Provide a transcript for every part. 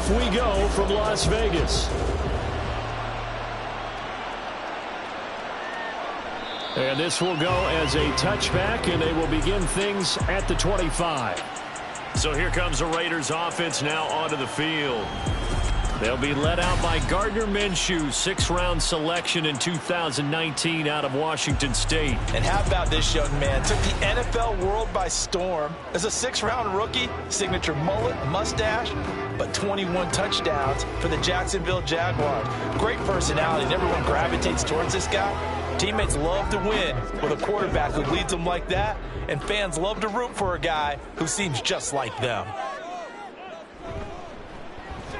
off we go from Las Vegas. And this will go as a touchback, and they will begin things at the 25. So here comes the Raiders offense now onto the field. They'll be led out by Gardner Minshew, sixth-round selection in 2019 out of Washington State. And how about this young man? Took the NFL world by storm. As a sixth-round rookie, signature mullet, mustache, but 21 touchdowns for the Jacksonville Jaguars. Great personality, and everyone gravitates towards this guy. Teammates love to win with a quarterback who leads them like that, and fans love to root for a guy who seems just like them.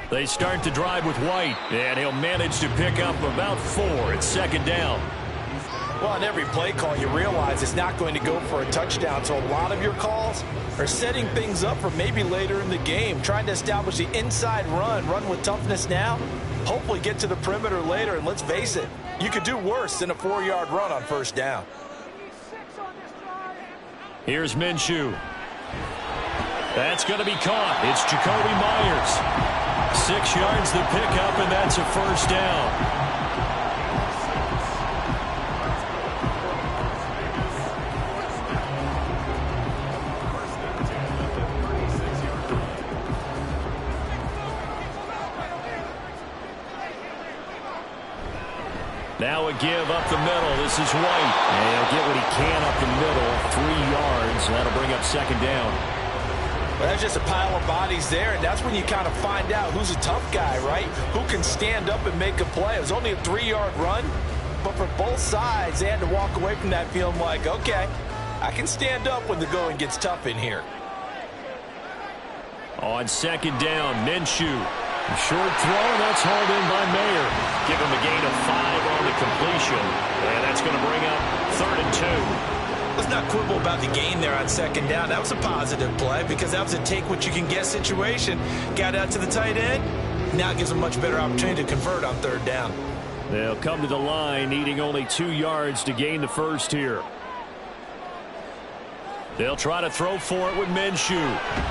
They start the drive with White, and he'll manage to pick up about 4. It's second down. Well, on every play call, you realize it's not going to go for a touchdown, so a lot of your calls are setting things up for maybe later in the game, trying to establish the inside run with toughness now, hopefully get to the perimeter later, and let's face it, you could do worse than a 4-yard run on first down. Here's Minshew. That's going to be caught. It's Jacoby Myers. 6 yards the pickup, and that's a first down. Now a give up the middle. This is White. And he'll get what he can up the middle. 3 yards. That'll bring up second down. Well, that's just a pile of bodies there, and that's when you kind of find out who's a tough guy, right? Who can stand up and make a play. It was only a 3-yard run, but for both sides, they had to walk away from that feeling like, okay, I can stand up when the going gets tough in here. On second down, Minshew. A short throw, and that's hauled in by Mayer. Give him a gain of 5 on the completion, and that's going to bring up 3rd and 2. Let's not quibble about the gain there on second down. That was a positive play because that was a take-what-you-can-get situation. Got out to the tight end. Now it gives them a much better opportunity to convert on 3rd down. They'll come to the line needing only 2 yards to gain the first here. They'll try to throw for it with Minshew.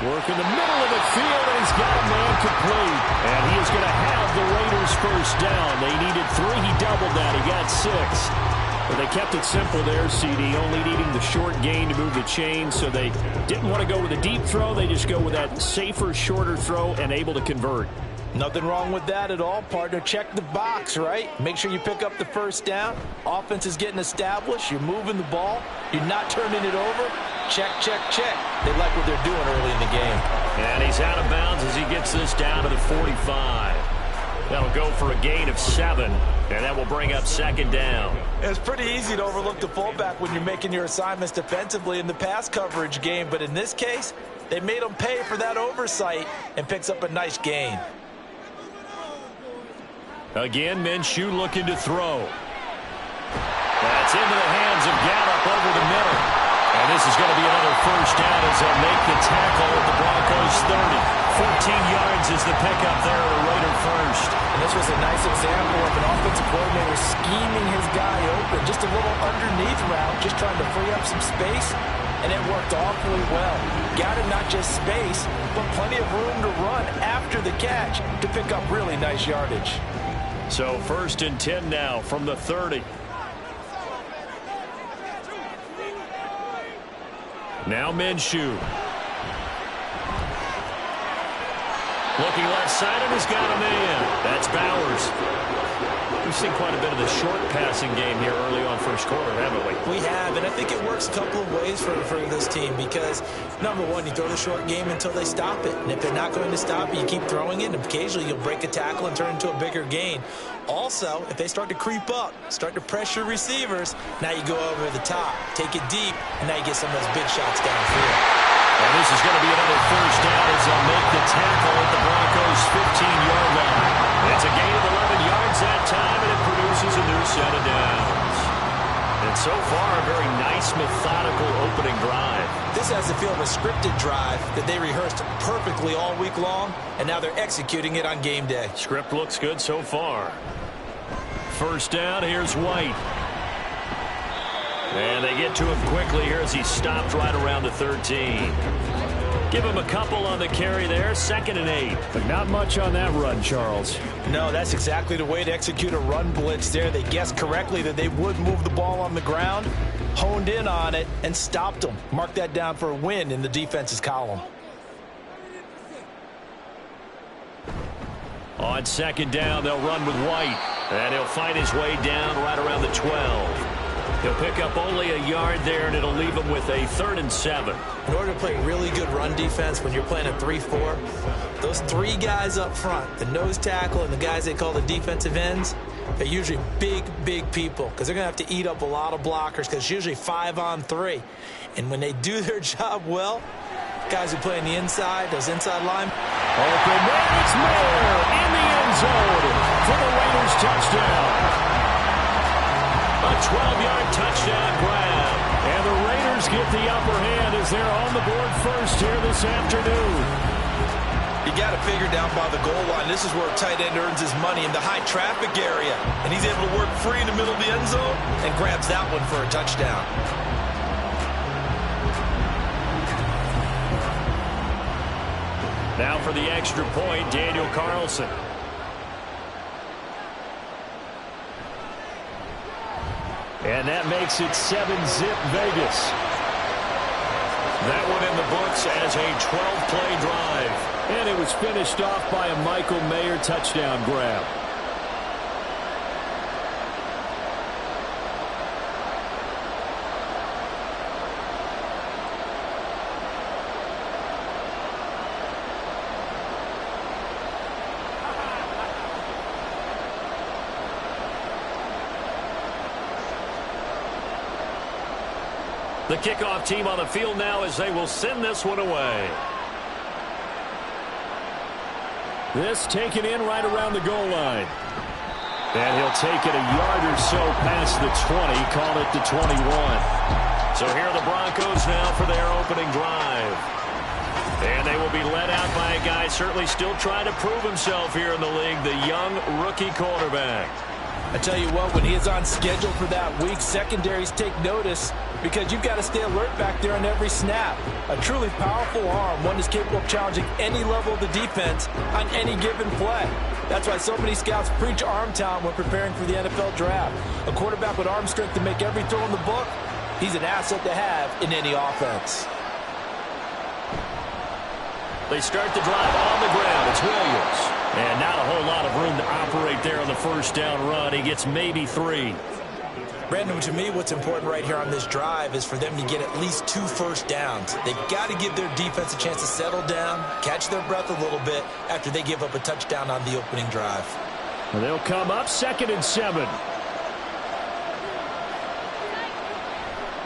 Work in the middle of the field, and he's got a man complete. And he is going to have the Raiders first down. They needed 3. He doubled that. He got 6. But they kept it simple there, CD, only needing the short gain to move the chain, so they didn't want to go with a deep throw. They just go with that safer, shorter throw and able to convert. Nothing wrong with that at all, partner. Check the box, right? Make sure you pick up the first down. Offense is getting established. You're moving the ball. You're not turning it over. Check, check, check. They like what they're doing early in the game. And he's out of bounds as he gets this down to the 45. That'll go for a gain of 7, and that will bring up second down. It's pretty easy to overlook the fullback when you're making your assignments defensively in the pass coverage game, but in this case, they made him pay for that oversight and picks up a nice gain. Again, Minshew looking to throw. That's into the hands of Gallup over the middle. And this is going to be another first down as they'll make the tackle at the Broncos 30. 14 yards is the pickup there at a Raider first. And this was a nice example of an offensive coordinator scheming his guy open. Just a little underneath route, just trying to free up some space. And it worked awfully well. Got him not just space, but plenty of room to run after the catch to pick up really nice yardage. So 1st and 10 now from the 30. Now Minshew. Looking left side, and he's got a man. That's Bowers. We've seen quite a bit of the short passing game here early on first quarter, haven't we? We have, and I think it works a couple of ways for this team because, number one, you throw the short game until they stop it. And if they're not going to stop it, you keep throwing it, and occasionally you'll break a tackle and turn it into a bigger gain. Also, if they start to creep up, start to pressure receivers, now you go over the top, take it deep, and now you get some of those big shots downfield. And this is going to be another first down as they'll make the tackle at the Broncos' 15-yard line. It's a gain of 11 yards that time, and it produces a new set of downs. And so far, a very nice, methodical opening drive. This has the feel of a scripted drive that they rehearsed perfectly all week long, and now they're executing it on game day. Script looks good so far. First down, here's White. And they get to him quickly here as he stopped right around the 13. Give him a couple on the carry there, 2nd and 8. But not much on that run, Charles. No, that's exactly the way to execute a run blitz there. They guessed correctly that they would move the ball on the ground, honed in on it, and stopped them. Mark that down for a win in the defense's column. On 2nd down, they'll run with White. And he'll find his way down right around the 12. He'll pick up only a yard there, and it'll leave him with a 3rd and 7. In order to play really good run defense when you're playing a 3-4, those 3 guys up front, the nose tackle and the guys they call the defensive ends, they're usually big, big people because they're going to have to eat up a lot of blockers because it's usually 5-on-3. And when they do their job well, guys who play on the inside, those inside line. Open man, it's Moore in the end zone for the Raiders touchdown. A 12-yard touchdown grab. And the Raiders get the upper hand as they're on the board first here this afternoon. You got to figure down by the goal line. This is where a tight end earns his money in the high traffic area. And he's able to work free in the middle of the end zone and grabs that one for a touchdown. Now for the extra point, Daniel Carlson. And that makes it 7-zip Vegas. That one in the books as a 12-play drive. And it was finished off by a Michael Mayer touchdown grab. The kickoff team on the field now as they will send this one away. This taken in right around the goal line. And he'll take it a yard or so past the 20, call it the 21. So here are the Broncos now for their opening drive. And they will be led out by a guy certainly still trying to prove himself here in the league, the young rookie quarterback. I tell you what, when he is on schedule for that week, secondaries take notice because you've got to stay alert back there on every snap. A truly powerful arm, one is capable of challenging any level of the defense on any given play. That's why so many scouts preach arm talent when preparing for the NFL draft. A quarterback with arm strength to make every throw in the book, he's an asset to have in any offense. They start the drive on the ground. It's Williams. And not a whole lot of room to operate there on the first down run. He gets maybe 3. Brandon, to me, what's important right here on this drive is for them to get at least 2 first downs. They've got to give their defense a chance to settle down, catch their breath a little bit after they give up a touchdown on the opening drive. Well, they'll come up 2nd and 7.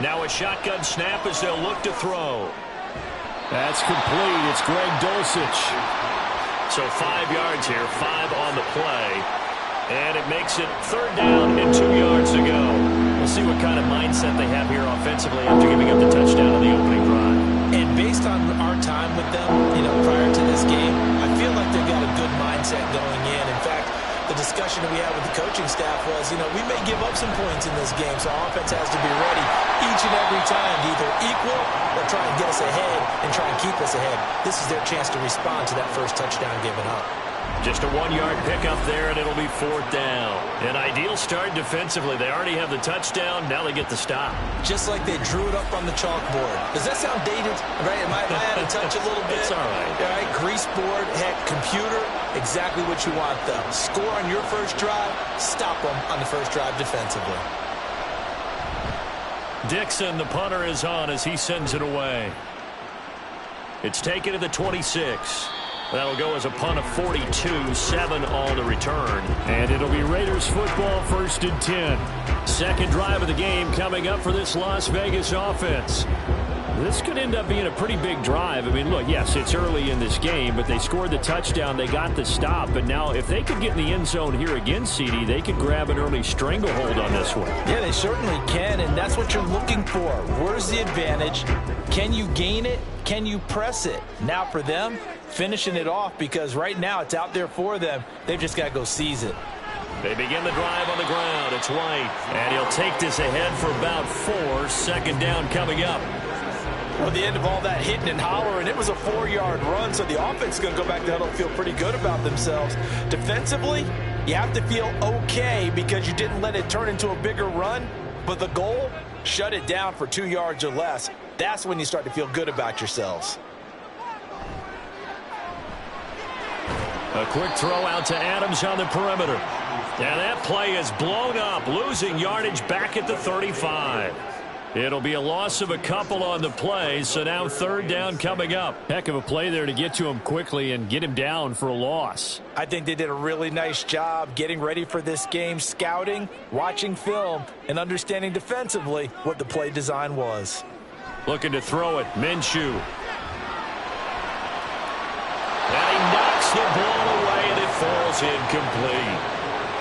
Now a shotgun snap as they'll look to throw. That's complete. It's Greg Dulcich. So 5 yards here, 5 on the play. And it makes it 3rd down and 2 yards to go. We'll see what kind of mindset they have here offensively after giving up the touchdown on the opening drive. And based on our time with them, prior to this game, I feel like they've got a good mindset going in. In fact, the discussion that we had with the coaching staff was, we may give up some points in this game, so our offense has to be ready each and every time to either equal or try and get us ahead and try and keep us ahead. This is their chance to respond to that first touchdown given up. Just a 1-yard pickup there, and it'll be 4th down. An ideal start defensively. They already have the touchdown. Now they get the stop. Just like they drew it up on the chalkboard. Does that sound dated? Right? Am I out of touch a little bit? It's all right. All right, grease board, heck, computer, exactly what you want, though. Score on your first drive, stop them on the first drive defensively. Dixon, the punter, is on as he sends it away. It's taken to the 26. That'll go as a punt of 42, 7 on the return. And it'll be Raiders football 1st and 10. Second drive of the game coming up for this Las Vegas offense. This could end up being a pretty big drive. I mean, look, yes, it's early in this game, but they scored the touchdown. They got the stop. But now if they could get in the end zone here again, CD, they could grab an early stranglehold on this one. Yeah, they certainly can, and that's what you're looking for. Where's the advantage? Can you gain it? Can you press it? Now for them, finishing it off because right now it's out there for them. They've just got to go seize it. They begin the drive on the ground. It's White, and he'll take this ahead for about 4. 2nd down coming up. Well, the end of all that hitting and hollering, it was a 4-yard run, so the offense is going to go back to the huddle and feel pretty good about themselves. Defensively, you have to feel okay because you didn't let it turn into a bigger run, but the goal, shut it down for 2 yards or less. That's when you start to feel good about yourselves. A quick throw out to Adams on the perimeter. And that play is blown up, losing yardage back at the 35. It'll be a loss of a couple on the play, so now third down coming up. Heck of a play there to get to him quickly and get him down for a loss. I think they did a really nice job getting ready for this game, scouting, watching film, and understanding defensively what the play design was. Looking to throw it, Minshew. And he knocks the ball away, and it falls incomplete.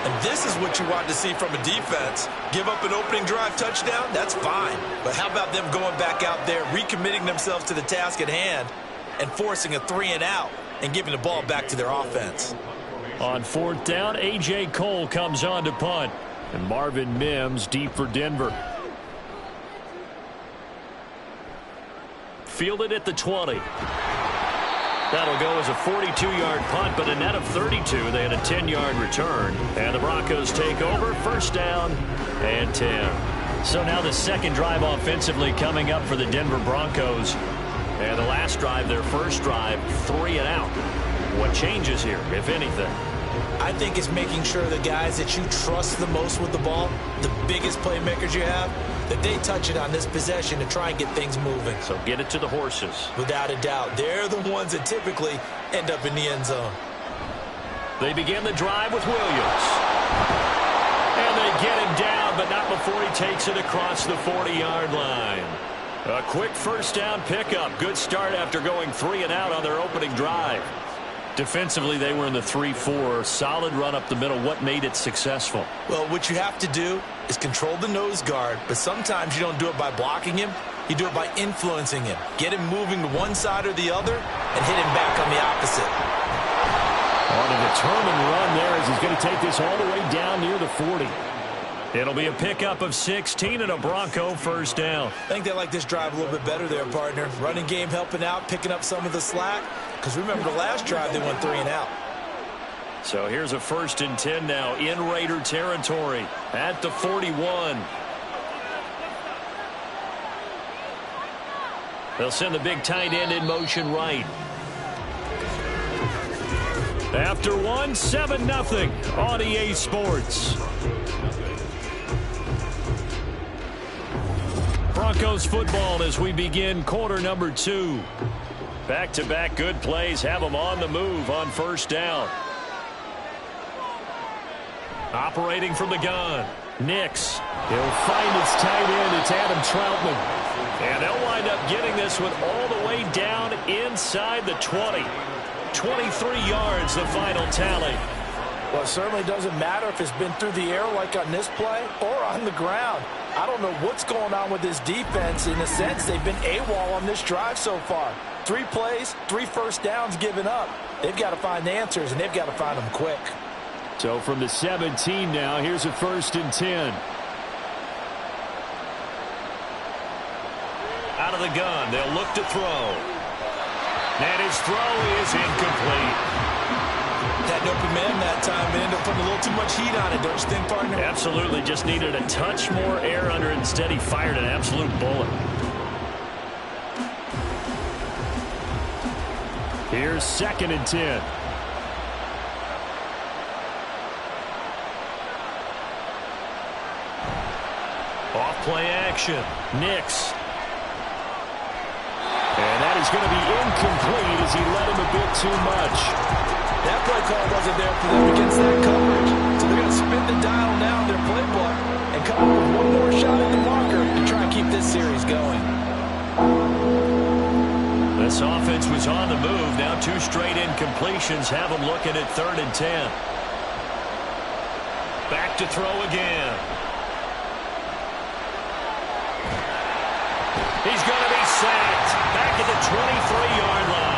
And this is what you want to see from a defense. Give up an opening drive touchdown, that's fine. But how about them going back out there, recommitting themselves to the task at hand, and forcing a 3-and-out and giving the ball back to their offense? On fourth down, A.J. Cole comes on to punt. And Marvin Mims deep for Denver. Fielded at the 20. That'll go as a 42-yard punt, but a net of 32. They had a 10-yard return. And the Broncos take over, first down and 10. So now the second drive offensively coming up for the Denver Broncos. And the last drive, their first drive, 3-and-out. What changes here, if anything? I think it's making sure the guys that you trust the most with the ball, the biggest playmakers you have, that they touch it on this possession to try and get things moving. So get it to the horses. Without a doubt. They're the ones that typically end up in the end zone. They begin the drive with Williams. And they get him down, but not before he takes it across the 40-yard line. A quick first down pickup. Good start after going 3-and-out on their opening drive. Defensively, they were in the 3-4. Solid run up the middle. What made it successful? Well, what you have to do is control the nose guard, but sometimes you don't do it by blocking him. You do it by influencing him. Get him moving to one side or the other and hit him back on the opposite. On a determined run there as he's going to take this all the way down near the 40. It'll be a pickup of 16 and a Bronco first down. I think they like this drive a little bit better there, partner. Running game helping out, picking up some of the slack. Because remember, the last drive they went 3-and-out. So here's a 1st and 10 now in Raider territory at the 41. They'll send the big tight end in motion right. After one, 7-0 on EA Sports. Broncos football as we begin quarter number 2. Back-to-back good plays have them on the move on first down. Operating from the gun. Nix. He'll find his tight end. It's Adam Troutman. And they'll wind up getting this one all the way down inside the 20. 23 yards, the final tally. Well, it certainly doesn't matter if it's been through the air like on this play or on the ground. I don't know what's going on with this defense. In a sense, they've been AWOL on this drive so far. 3 plays, 3 first downs given up. They've got to find the answers, and they've got to find them quick. So from the 17 now, here's a 1st and 10. Out of the gun, they'll look to throw. And his throw is incomplete. Had an open man that time, but ended up putting a little too much heat on it, don't you think, partner? Absolutely, just needed a touch more air under it. Instead, he fired an absolute bullet. Here's 2nd and 10. Off play action. Nix. And that is going to be incomplete as he led him a bit too much. That play call wasn't there for them against that coverage. So they're going to spin the dial now in their playbook and come up with one more shot at the marker to try and keep this series going. This offense was on the move. Now 2 straight incompletions have them looking at 3rd and 10. Back to throw again. He's going to be sacked back at the 23-yard line.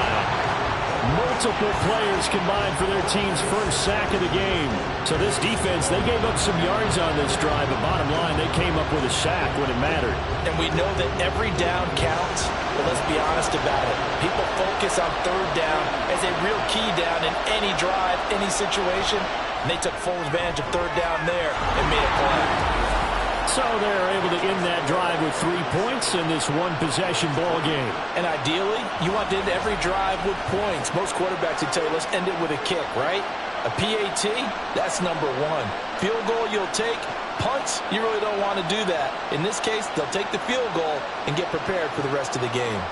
Multiple players combined for their team's first sack of the game. So this defense, they gave up some yards on this drive, but bottom line, they came up with a sack when it mattered. And we know that every down counts, but let's be honest about it. People focus on third down as a real key down in any drive, any situation. And they took full advantage of third down there and made a play. So they're able to end that drive with 3 points in this one-possession ball game. And ideally, you want to end every drive with points. Most quarterbacks would tell you, let's end it with a kick, right? A PAT, that's number one. Field goal you'll take. Punts, you really don't want to do that. In this case, they'll take the field goal and get prepared for the rest of the game.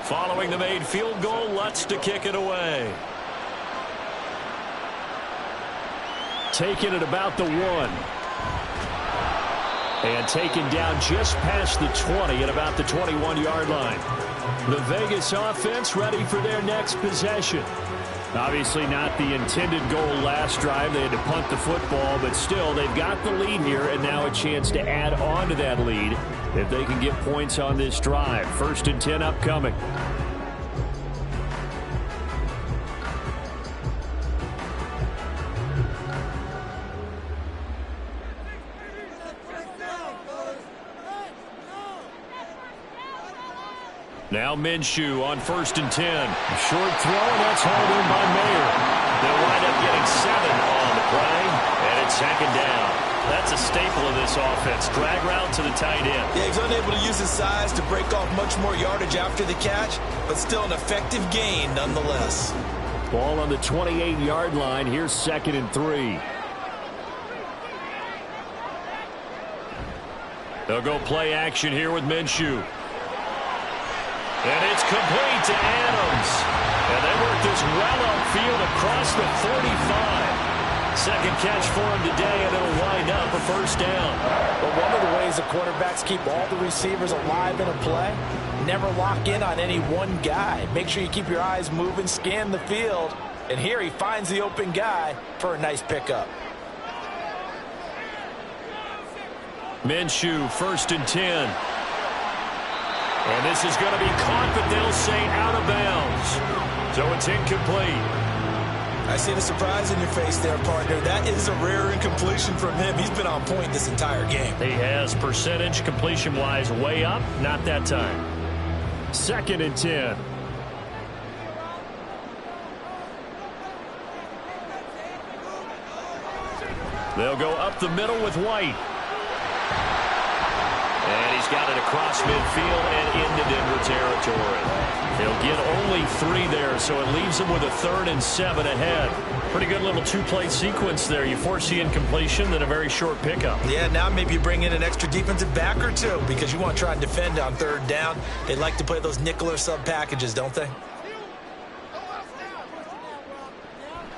Following the made field goal, Lutz to kick it away. Taken at about the 1. And taken down just past the 20 at about the 21-yard line. The Vegas offense ready for their next possession. Obviously not the intended goal last drive. They had to punt the football, but still they've got the lead here and now a chance to add on to that lead if they can get points on this drive. 1st and 10 upcoming. Now Minshew on 1st and 10. A short throw, and that's hauled in by Mayer. They'll wind up getting 7 on the play, and it's 2nd down. That's a staple of this offense. Drag route to the tight end. Yeah, he's unable to use his size to break off much more yardage after the catch, but still an effective gain nonetheless. Ball on the 28-yard line. Here's 2nd and 3. They'll go play action here with Minshew. And it's complete to Adams. And they work this well upfield across the 45. Second catch for him today, and it'll wind up a 1st down. Well, one of the ways the quarterbacks keep all the receivers alive in a play, never lock in on any one guy. Make sure you keep your eyes moving, scan the field. And here he finds the open guy for a nice pickup. Minshew, 1st and 10. And this is going to be caught, but they'll say out of bounds. So it's incomplete. I see the surprise in your face there, partner. That is a rare incompletion from him. He's been on point this entire game. He has percentage completion-wise way up. Not that time. 2nd and 10. They'll go up the middle with White. And he's got it across midfield and into Denver territory. He'll get only 3 there, so it leaves him with a 3rd and 7 ahead. Pretty good little 2-play sequence there. You force the incompletion, then a very short pickup. Yeah, now maybe you bring in an extra defensive back or 2 because you want to try and defend on 3rd down. They like to play those nickel or sub packages, don't they?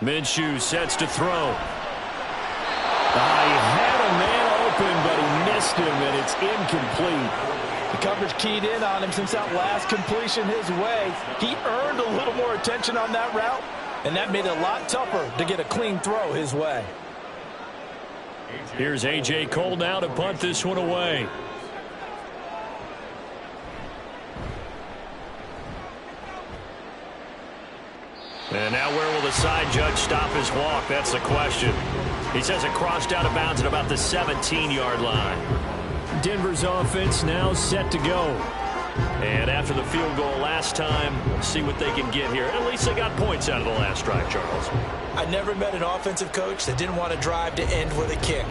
Minshew sets to throw. He had a man open, but he missed him, and it's incomplete. The coverage keyed in on him since that last completion his way. He earned a little more attention on that route, and that made it a lot tougher to get a clean throw his way. Here's A.J. Cole now to punt this one away. And now where will the side judge stop his walk? That's the question. He says it crossed out of bounds at about the 17-yard line. Denver's offense now set to go. And after the field goal last time, we'll see what they can get here. At least they got points out of the last drive, Charles. I never met an offensive coach that didn't want to drive to end with a kick.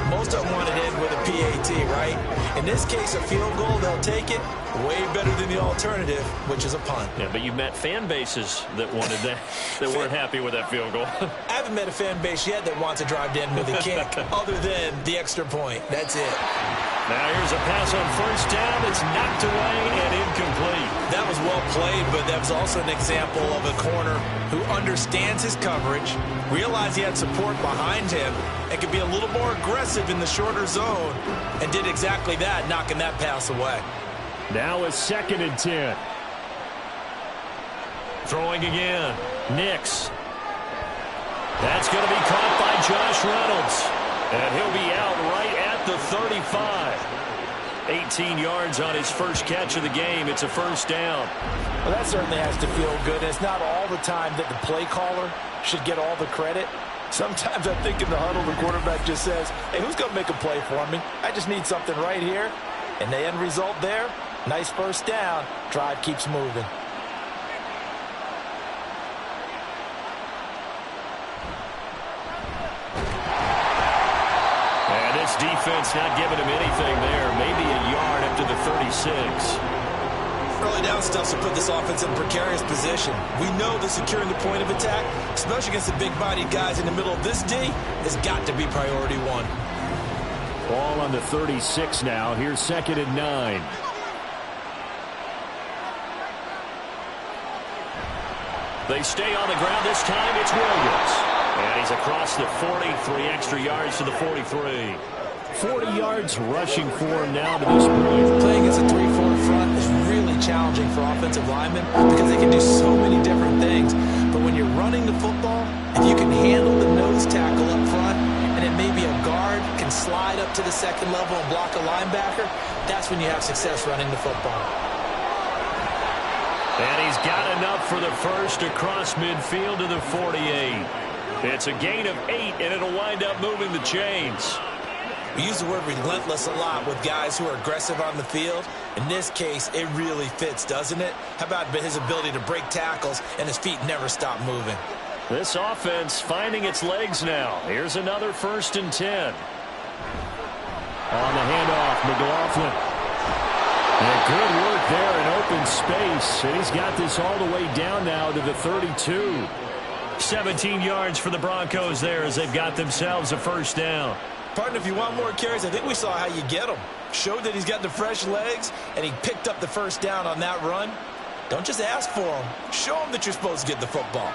Most of them want to end with a PAT, right? In this case, a field goal, they'll take it. Way better than the alternative, which is a punt. Yeah, but you've met fan bases that wanted that, that weren't happy with that field goal. I haven't met a fan base yet that wants to drive to end with a kick, other than the extra point. That's it. Now here's a pass on 1st down. It's knocked away and incomplete. That was well played, but that was also an example of a corner who understands his coverage, realized he had support behind him, and could be a little more aggressive in the shorter zone, and did exactly that, knocking that pass away. Now a 2nd and 10. Throwing again. Nix. That's going to be caught by Josh Reynolds. And he'll be out right at the 35. 18 yards on his first catch of the game. It's a first down. Well, that certainly has to feel good. It's not all the time that the play caller should get all the credit. Sometimes I think in the huddle, the quarterback just says, hey, who's going to make a play for me? I just need something right here. And the end result there, nice first down. Drive keeps moving. This defense not giving him anything there. Maybe a yard up to the 36. Early down stuff to put this offense in a precarious position. We know that securing the point of attack, especially against the big-bodied guys in the middle of this D, has got to be priority one. Ball on the 36 now. Here's 2nd and 9. They stay on the ground this time. It's Williams. And he's across the 40, 3 extra yards to the 43. 40 yards rushing for him now to this point. Playing as a 3-4 front is really challenging for offensive linemen because they can do so many different things. But when you're running the football, if you can handle the nose tackle up front, and then maybe a guard can slide up to the second level and block a linebacker, that's when you have success running the football. And he's got enough for the first across midfield to the 48. It's a gain of 8, and it'll wind up moving the chains. We use the word relentless a lot with guys who are aggressive on the field. In this case, it really fits, doesn't it? How about his ability to break tackles and his feet never stop moving? This offense finding its legs now. Here's another 1st and 10. On the handoff, McLaughlin. And good work there in open space. And he's got this all the way down now to the 32. 17 yards for the Broncos there as they've got themselves a first down. Partner, if you want more carries, I think we saw how you get them. Showed that he's got the fresh legs, and he picked up the first down on that run. Don't just ask for them. Show them that you're supposed to get the football.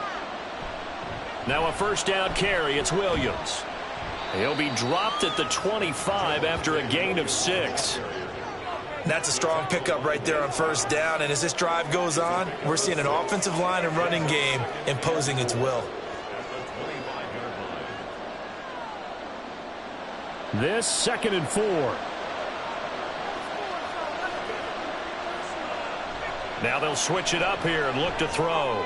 Now a first down carry. It's Williams. He'll be dropped at the 25 after a gain of 6. That's a strong pickup right there on first down. And as this drive goes on, we're seeing an offensive line and running game imposing its will. This 2nd and 4. Now they'll switch it up here and look to throw.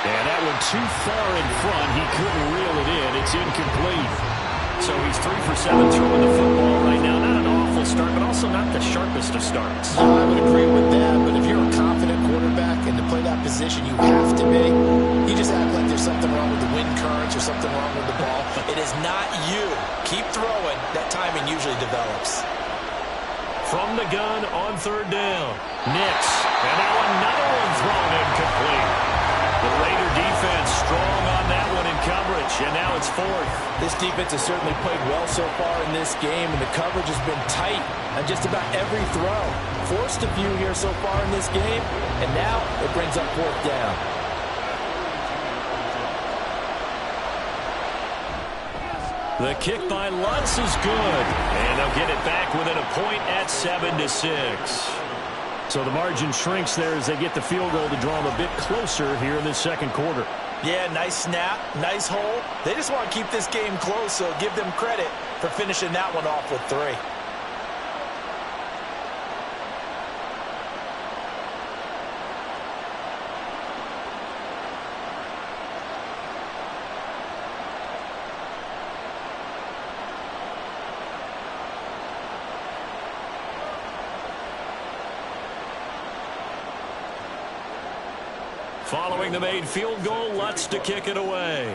And that one too far in front. He couldn't reel it in. It's incomplete. So he's 3 for 7 throwing the football right now. Not an awful start, but also not the sharpest of starts. No, I would agree with that. But if you're a confident quarterback and to play that position you have to be, you just act like there's something wrong with the wind currents or something wrong with the ball. It is not you. Keep throwing. That timing usually develops. From the gun on 3rd down. Nix. And now another one thrown incomplete. The Raider defense strong on that one in coverage, and now it's 4th. This defense has certainly played well so far in this game, and the coverage has been tight on just about every throw. Forced a few here so far in this game, and now it brings up 4th down. The kick by Lutz is good, and they'll get it back within a point at 7-6. So the margin shrinks there as they get the field goal to draw them a bit closer here in the 2nd quarter. Yeah, nice snap, nice hole. They just want to keep this game close, so give them credit for finishing that one off with 3. Following the made field goal, Lutz to kick it away.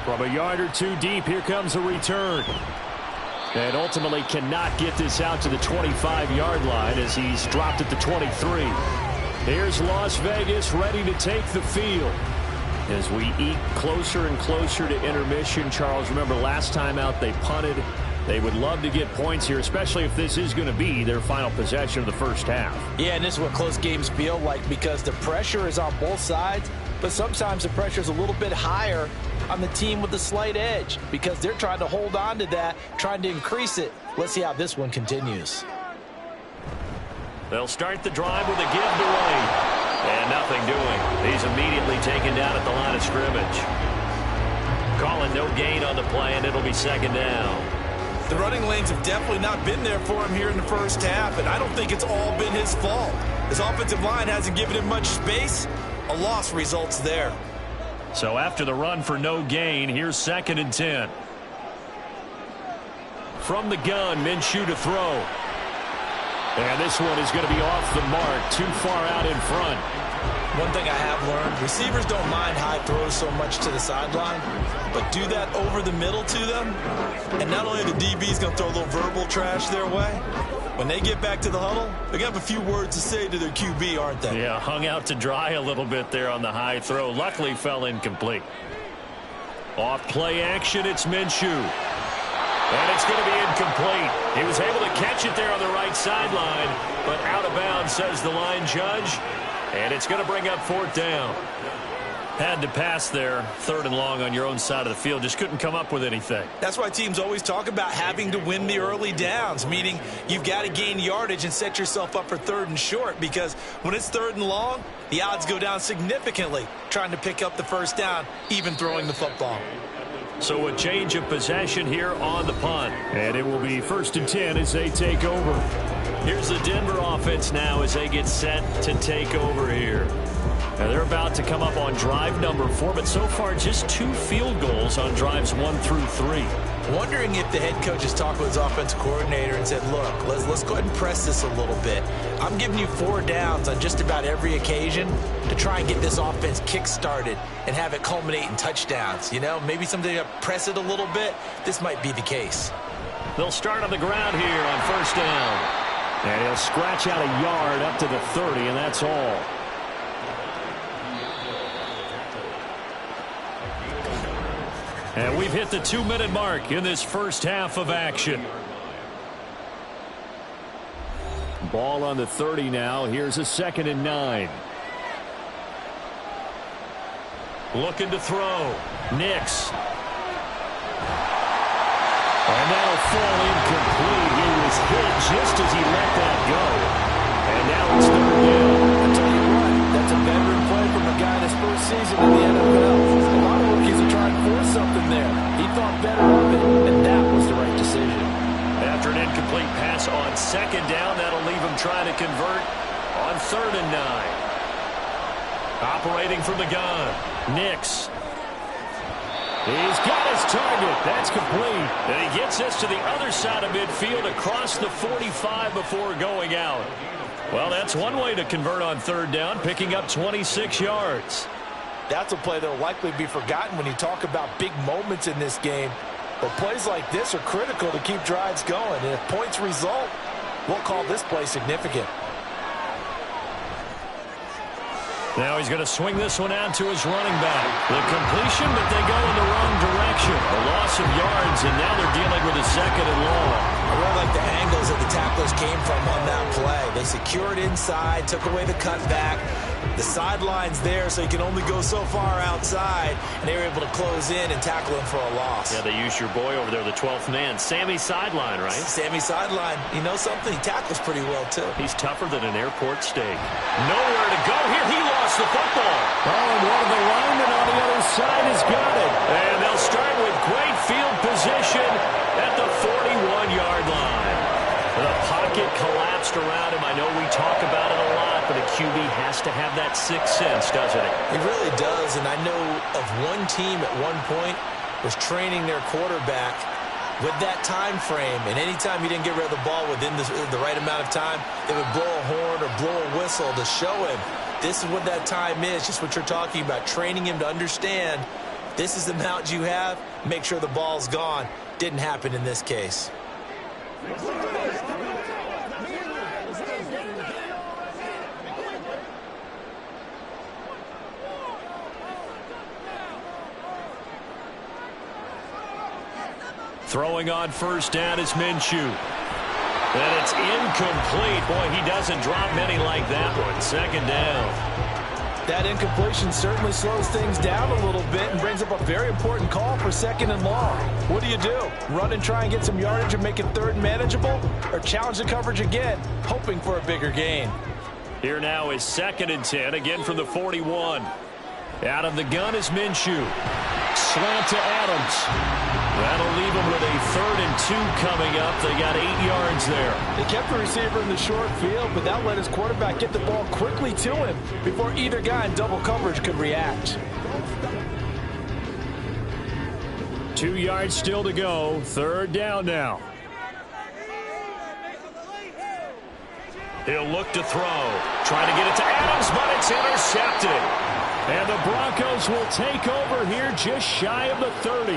From a yard or 2 deep, here comes a return. And ultimately cannot get this out to the 25-yard line as he's dropped at the 23. Here's Las Vegas ready to take the field. As we eke closer and closer to intermission, Charles, remember last time out they punted. They would love to get points here, especially if this is going to be their final possession of the first half. Yeah, and this is what close games feel like because the pressure is on both sides, but sometimes the pressure is a little bit higher on the team with the slight edge because they're trying to hold on to that, trying to increase it. Let's see how this one continues. They'll start the drive with a giveaway. And nothing doing. He's immediately taken down at the line of scrimmage. Calling no gain on the play, and it'll be second down. The running lanes have definitely not been there for him here in the first half, and I don't think it's all been his fault. His offensive line hasn't given him much space. A loss results there. So after the run for no gain, here's 2nd and 10. From the gun, Minshew to throw. And this one is going to be off the mark, too far out in front. One thing I have learned, receivers don't mind high throws so much to the sideline, but do that over the middle to them, and not only the DB's going to throw a little verbal trash their way, when they get back to the huddle, they're going to have a few words to say to their QB, aren't they? Yeah, hung out to dry a little bit there on the high throw. Luckily fell incomplete. Off play action, it's Minshew. And it's going to be incomplete. He was able to catch it there on the right sideline, but out of bounds, says the line judge. And it's going to bring up 4th down. Had to pass there, 3rd and long on your own side of the field. Just couldn't come up with anything. That's why teams always talk about having to win the early downs, meaning you've got to gain yardage and set yourself up for 3rd and short, because when it's 3rd and long, the odds go down significantly trying to pick up the first down, even throwing the football. So a change of possession here on the punt. And it will be 1st and 10 as they take over. Here's the Denver offense now as they get set to take over here. Now they're about to come up on drive number 4, but so far just 2 field goals on drives 1 through 3. Wondering if the head coach has talked with his offensive coordinator and said, look, let's go ahead and press this a little bit. I'm giving you 4 downs on just about every occasion to try and get this offense kick-started and have it culminate in touchdowns. You know, maybe something to press it a little bit. This might be the case. They'll start on the ground here on 1st down. And he'll scratch out a yard up to the 30, and that's all. And we've hit the 2-minute mark in this first half of action. Ball on the 30 now. Here's a 2nd and 9. Looking to throw. Nix. And that'll fall incomplete. He was hit just as he let that go. And now it's 3rd down. I'll tell you what, that's a veteran play from a guy in his first season in the NFL. A lot of rookies are trying to force something there. He thought better of it, and that was the right decision. After an incomplete pass on 2nd down, that'll leave him trying to convert on 3rd and 9. Operating from the gun, Nix. He's got his target. That's complete. And he gets this to the other side of midfield across the 45 before going out. Well, that's one way to convert on 3rd down, picking up 26 yards. That's a play that will likely be forgotten when you talk about big moments in this game. But plays like this are critical to keep drives going. And if points result, we'll call this play significant. Now he's going to swing this one out to his running back. The completion, but they go in the wrong direction. A loss of yards, and now they're dealing with a 2nd and long. I really like the angles that the tacklers came from on that play. They secured inside, took away the cutback. The sideline's there, so he can only go so far outside, and they were able to close in and tackle him for a loss. Yeah, they used your boy over there, the 12th man. Sammy Sideline, right? Sammy Sideline. You know something? He tackles pretty well, too. He's tougher than an airport steak. Nowhere to go here. He lost the football. Oh, and one of the linemen on the other side has got it. And they'll start with great field position at the 41-yard line. The pocket collapsed around him. I know we talk about it a lot, but a QB has to have that sixth sense, doesn't it? He really does, and I know of one team at one point was training their quarterback with that time frame, and anytime he didn't get rid of the ball within the right amount of time, they would blow a horn or blow a whistle to show him this is what that time is, just what you're talking about, training him to understand this is the amount you have, make sure the ball's gone. Didn't happen in this case. Throwing on 1st down is Minshew. And it's incomplete. Boy, he doesn't drop many like that one. 2nd down. That incompletion certainly slows things down a little bit and brings up a very important call for 2nd and long. What do? Run and try and get some yardage and make it 3rd and manageable? Or challenge the coverage again, hoping for a bigger gain? Here now is 2nd and 10, again from the 41. Out of the gun is Minshew. Slant to Adams. That'll leave them with a 3rd and 2 coming up. They got 8 yards there. They kept the receiver in the short field, but that let his quarterback get the ball quickly to him before either guy in double coverage could react. 2 yards still to go. 3rd down now. He'll look to throw. Trying to get it to Adams, but it's intercepted. And the Broncos will take over here just shy of the 30.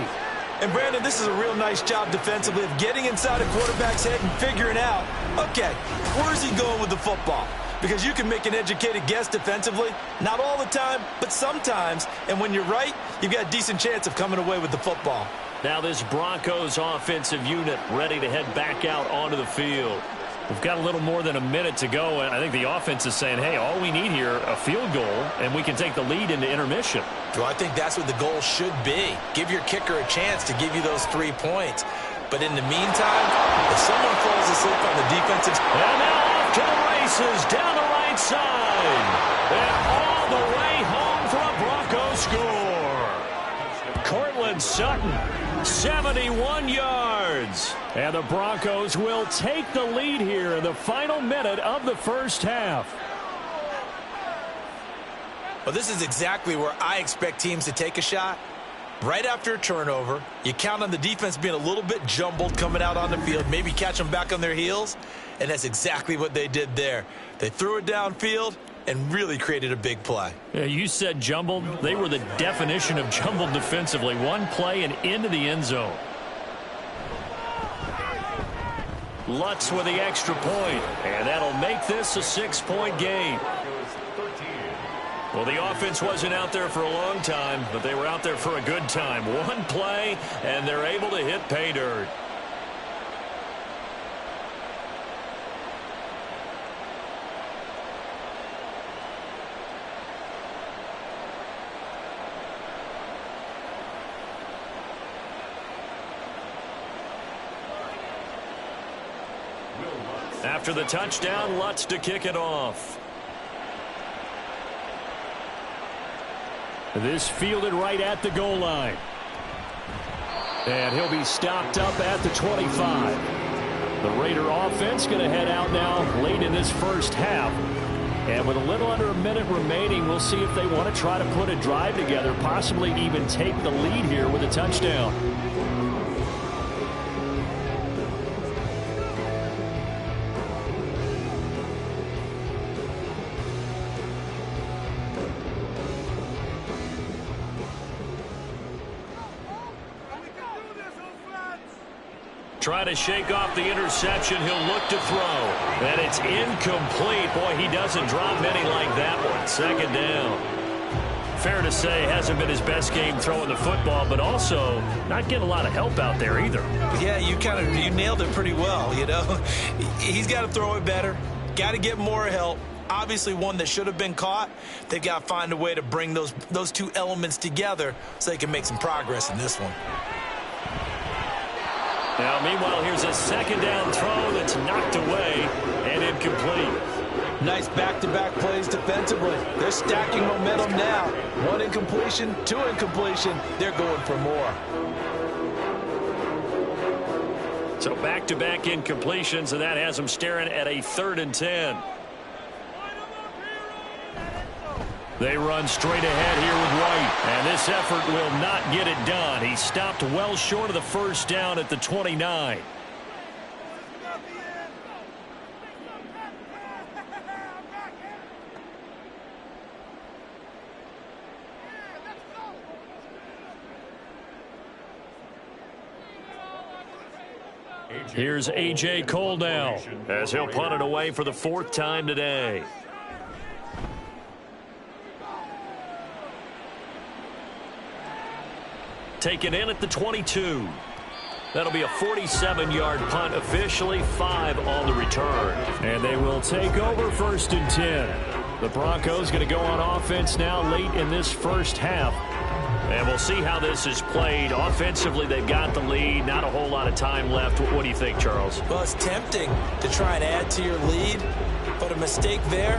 And, Brandon, this is a real nice job defensively of getting inside a quarterback's head and figuring out, okay, where's he going with the football? Because you can make an educated guess defensively, not all the time, but sometimes. And when you're right, you've got a decent chance of coming away with the football. Now this Broncos offensive unit ready to head back out onto the field. We've got a little more than a minute to go, and I think the offense is saying, hey, all we need here, a field goal, and we can take the lead into intermission. Well, I think that's what the goal should be. Give your kicker a chance to give you those 3 points. But in the meantime, if someone falls asleep on the defensive... And now off to the races, down the right side. And all the way home for a Broncos score. Cortland Sutton, 71 yards. And the Broncos will take the lead here in the final minute of the first half. Well, this is exactly where I expect teams to take a shot. Right after a turnover, you count on the defense being a little bit jumbled coming out on the field, maybe catch them back on their heels, and that's exactly what they did there. They threw it downfield and really created a big play. Yeah, you said jumbled. They were the definition of jumbled defensively. One play and into the end zone. Lutz with the extra point, and that'll make this a 6-point game. Well, the offense wasn't out there for a long time, but they were out there for a good time. One play, and they're able to hit pay dirt. After the touchdown, Lutz to kick it off. This fielded right at the goal line. And he'll be stopped up at the 25. The Raider offense going to head out now late in this first half. And with a little under a minute remaining, we'll see if they want to try to put a drive together, possibly even take the lead here with a touchdown. Try to shake off the interception. He'll look to throw. And it's incomplete. Boy, he doesn't drop many like that one. 2nd down. Fair to say, hasn't been his best game throwing the football, but also not getting a lot of help out there either. Yeah, you nailed it pretty well, you know. He's got to throw it better. Got to get more help. Obviously one that should have been caught. They've got to find a way to bring those two elements together so they can make some progress in this one. Now, meanwhile, here's a 2nd down throw that's knocked away and incomplete. Nice back-to-back plays defensively. They're stacking momentum now. 1 incompletion, 2 incompletion. They're going for more. So back-to-back incompletions, and that has them staring at a 3rd and 10. They run straight ahead here with White, and this effort will not get it done. He stopped well short of the first down at the 29. Here's A.J. Cole now, as he'll punt it away for the 4th time today. Taken in at the 22. That'll be a 47-yard punt, officially 5 on the return. And they will take over 1st and 10. The Broncos going to go on offense now late in this first half. And we'll see how this is played. Offensively, they've got the lead. Not a whole lot of time left. What do you think, Charles? Well, it's tempting to try and add to your lead, but a mistake there,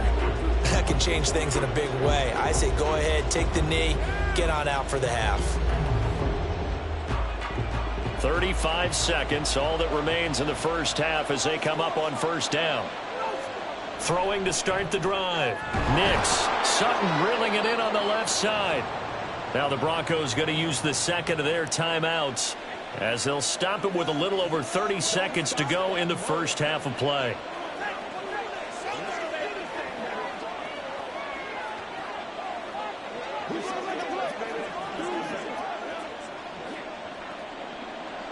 that can change things in a big way. I say go ahead, take the knee, get on out for the half. 35 seconds, all that remains in the first half as they come up on first down. Throwing to start the drive. Nix. Sutton reeling it in on the left side. Now the Broncos going to use the second of their timeouts as they'll stop it with a little over 30 seconds to go in the first half of play.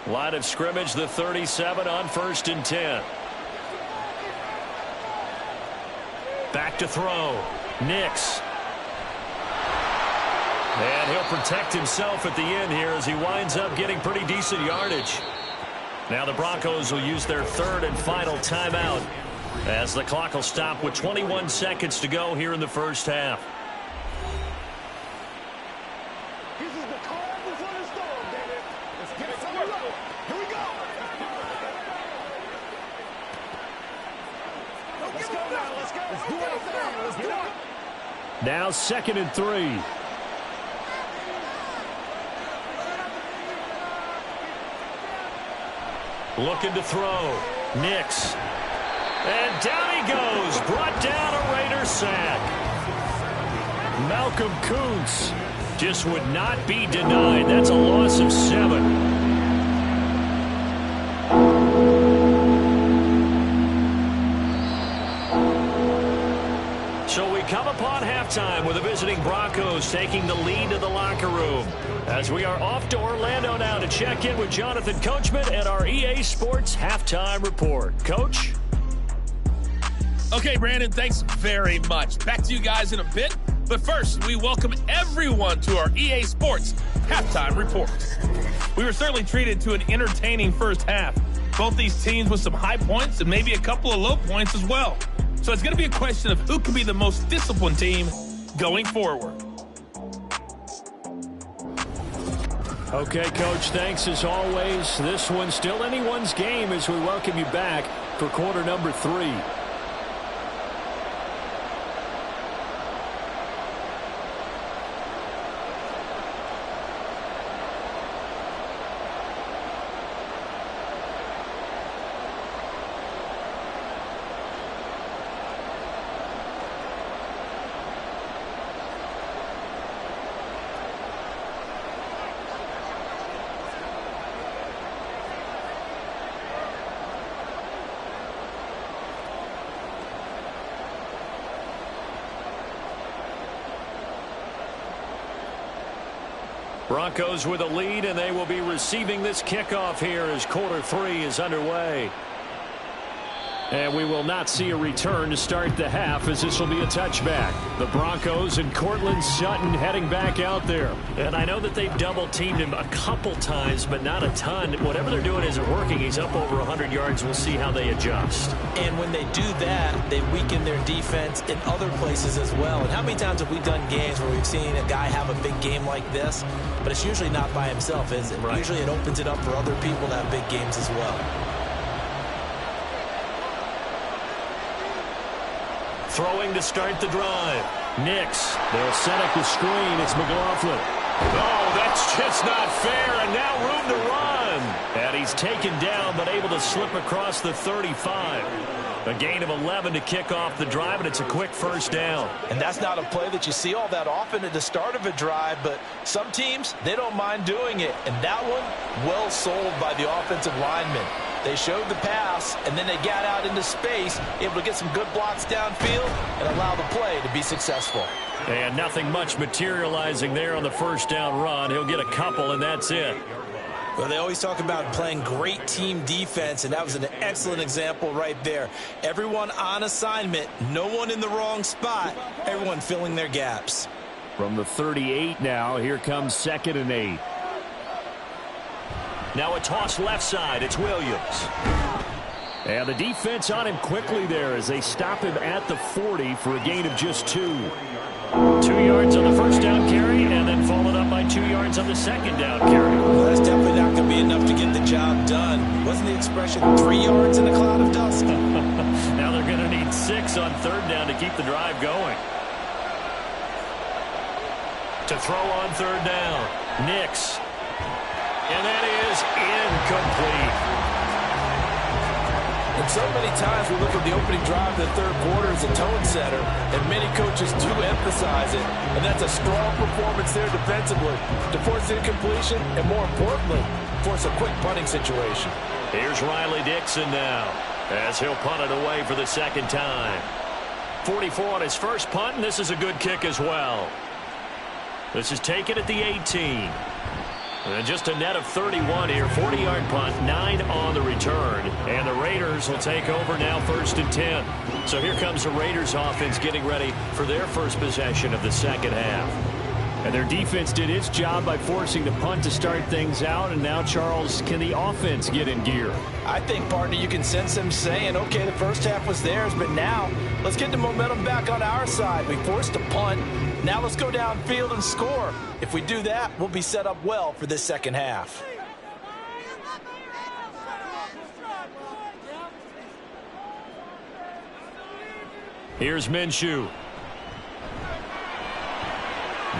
Line of scrimmage, the 37 on 1st and 10. Back to throw. Nix. And he'll protect himself at the end here as he winds up getting pretty decent yardage. Now the Broncos will use their third and final timeout as the clock will stop with 21 seconds to go here in the first half. This is the calm before the storm, baby. Let's get it to work. Here we go. Let's go now. Let's go. Let's do our thing. Let's do it. Now 2nd and 3. Looking to throw. Nix. And down he goes. Brought down a Raider sack. Malcolm Kuntz just would not be denied. That's a loss of 7. So we come upon halftime with the visiting Broncos taking the lead to the locker room. As we are off to Orlando now to check in with Jonathan Coachman and our EA Sports Halftime Report. Coach? Okay, Brandon, thanks very much. Back to you guys in a bit. But first, we welcome everyone to our EA Sports Halftime Report. We were certainly treated to an entertaining first half. Both these teams with some high points and maybe a couple of low points as well. So it's going to be a question of who can be the most disciplined team going forward. Okay, Coach, thanks as always. This one's still anyone's game as we welcome you back for quarter number 3. Broncos with a lead, and they will be receiving this kickoff here as quarter 3 is underway. And we will not see a return to start the half as this will be a touchback. The Broncos and Cortland Sutton heading back out there. And I know that they've double-teamed him a couple times, but not a ton. Whatever they're doing isn't working. He's up over 100 yards. We'll see how they adjust. And when they do that, they weaken their defense in other places as well. And how many times have we done games where we've seen a guy have a big game like this? But it's usually not by himself, is it? Right. Usually it opens it up for other people to have big games as well. Throwing to start the drive. Nix. They'll set up the screen. It's McLaughlin. Oh, that's just not fair. And now room to run. And he's taken down, but able to slip across the 35. A gain of 11 to kick off the drive, and it's a quick first down. And that's not a play that you see all that often at the start of a drive, but some teams, they don't mind doing it. And that one, well sold by the offensive lineman. They showed the pass, and then they got out into space, able to get some good blocks downfield and allow the play to be successful. And nothing much materializing there on the first down run. He'll get a couple, and that's it. Well, they always talk about playing great team defense, and that was an excellent example right there. Everyone on assignment, no one in the wrong spot, everyone filling their gaps. From the 38 now, here comes 2nd and 8. Now a toss left side. It's Williams. And the defense on him quickly there as they stop him at the 40 for a gain of just 2. 2 yards on the first down carry, and then followed up by 2 yards on the second down carry. Well, that's definitely not going to be enough to get the job done. Wasn't the expression 3 yards in a cloud of dust? Now they're going to need 6 on third down to keep the drive going. To throw on third down, Nix. And that is incomplete. And so many times we look at the opening drive of the third quarter as a tone setter, and many coaches do emphasize it. And that's a strong performance there defensively to force incompletion and, more importantly, force a quick punting situation. Here's Riley Dixon now as he'll punt it away for the second time. 44 on his first punt, and this is a good kick as well. This is taken at the 18. And just a net of 31 here. 40-yard punt, 9 on the return. And the Raiders will take over now, 1st and 10. So here comes the Raiders offense getting ready for their first possession of the second half. And their defense did its job by forcing the punt to start things out. And now, Charles, can the offense get in gear? I think, partner, you can sense them saying, okay, the first half was theirs, but now let's get the momentum back on our side. We forced a punt. Now let's go downfield and score. If we do that, we'll be set up well for this second half. Here's Minshew.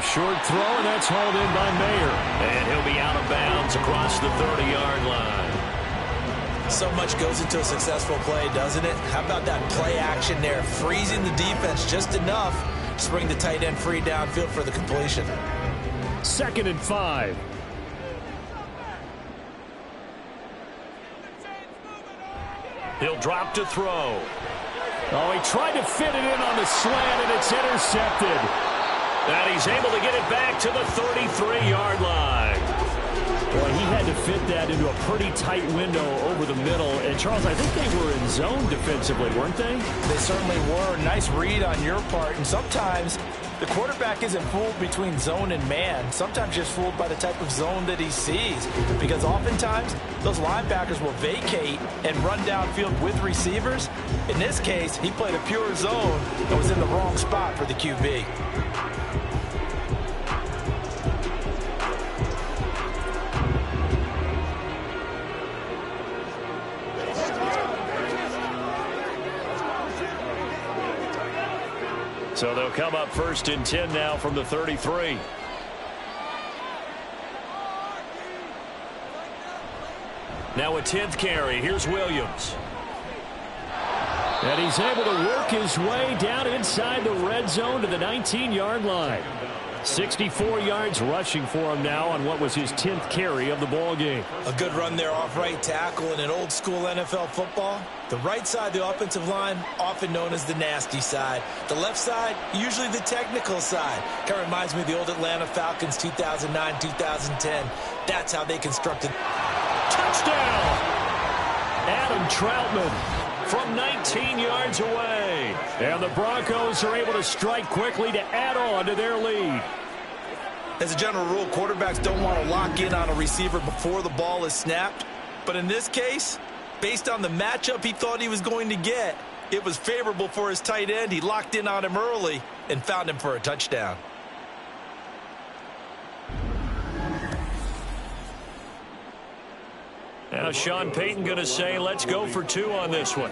Short throw, and that's hauled in by Mayer. And he'll be out of bounds across the 30-yard line. So much goes into a successful play, doesn't it? How about that play action there? Freezing the defense just enough to bring the tight end free downfield for the completion. 2nd and 5. He'll drop to throw. Oh, he tried to fit it in on the slant, and it's intercepted. And he's able to get it back to the 33-yard line. Boy, he had to fit that into a pretty tight window over the middle. And, Charles, I think they were in zone defensively, weren't they? They certainly were. Nice read on your part. And sometimes the quarterback isn't fooled between zone and man. Sometimes just fooled by the type of zone that he sees. Because oftentimes, those linebackers will vacate and run downfield with receivers. In this case, he played a pure zone and was in the wrong spot for the QB. So they'll come up 1st and 10 now from the 33. Now a 10th carry. Here's Williams. And he's able to work his way down inside the red zone to the 19-yard line. 64 yards rushing for him now on what was his 10th carry of the ball game. A good run there off right tackle in an old school NFL football. The right side of the offensive line, often known as the nasty side. The left side, usually the technical side. Kind of reminds me of the old Atlanta Falcons 2009, 2010. That's how they constructed. Touchdown! Adam Troutman from 19 yards away. And the Broncos are able to strike quickly to add on to their lead. As a general rule, quarterbacks don't want to lock in on a receiver before the ball is snapped. But in this case, based on the matchup he thought he was going to get, it was favorable for his tight end. He locked in on him early and found him for a touchdown. Now Sean Payton going to say, let's go for 2 on this one.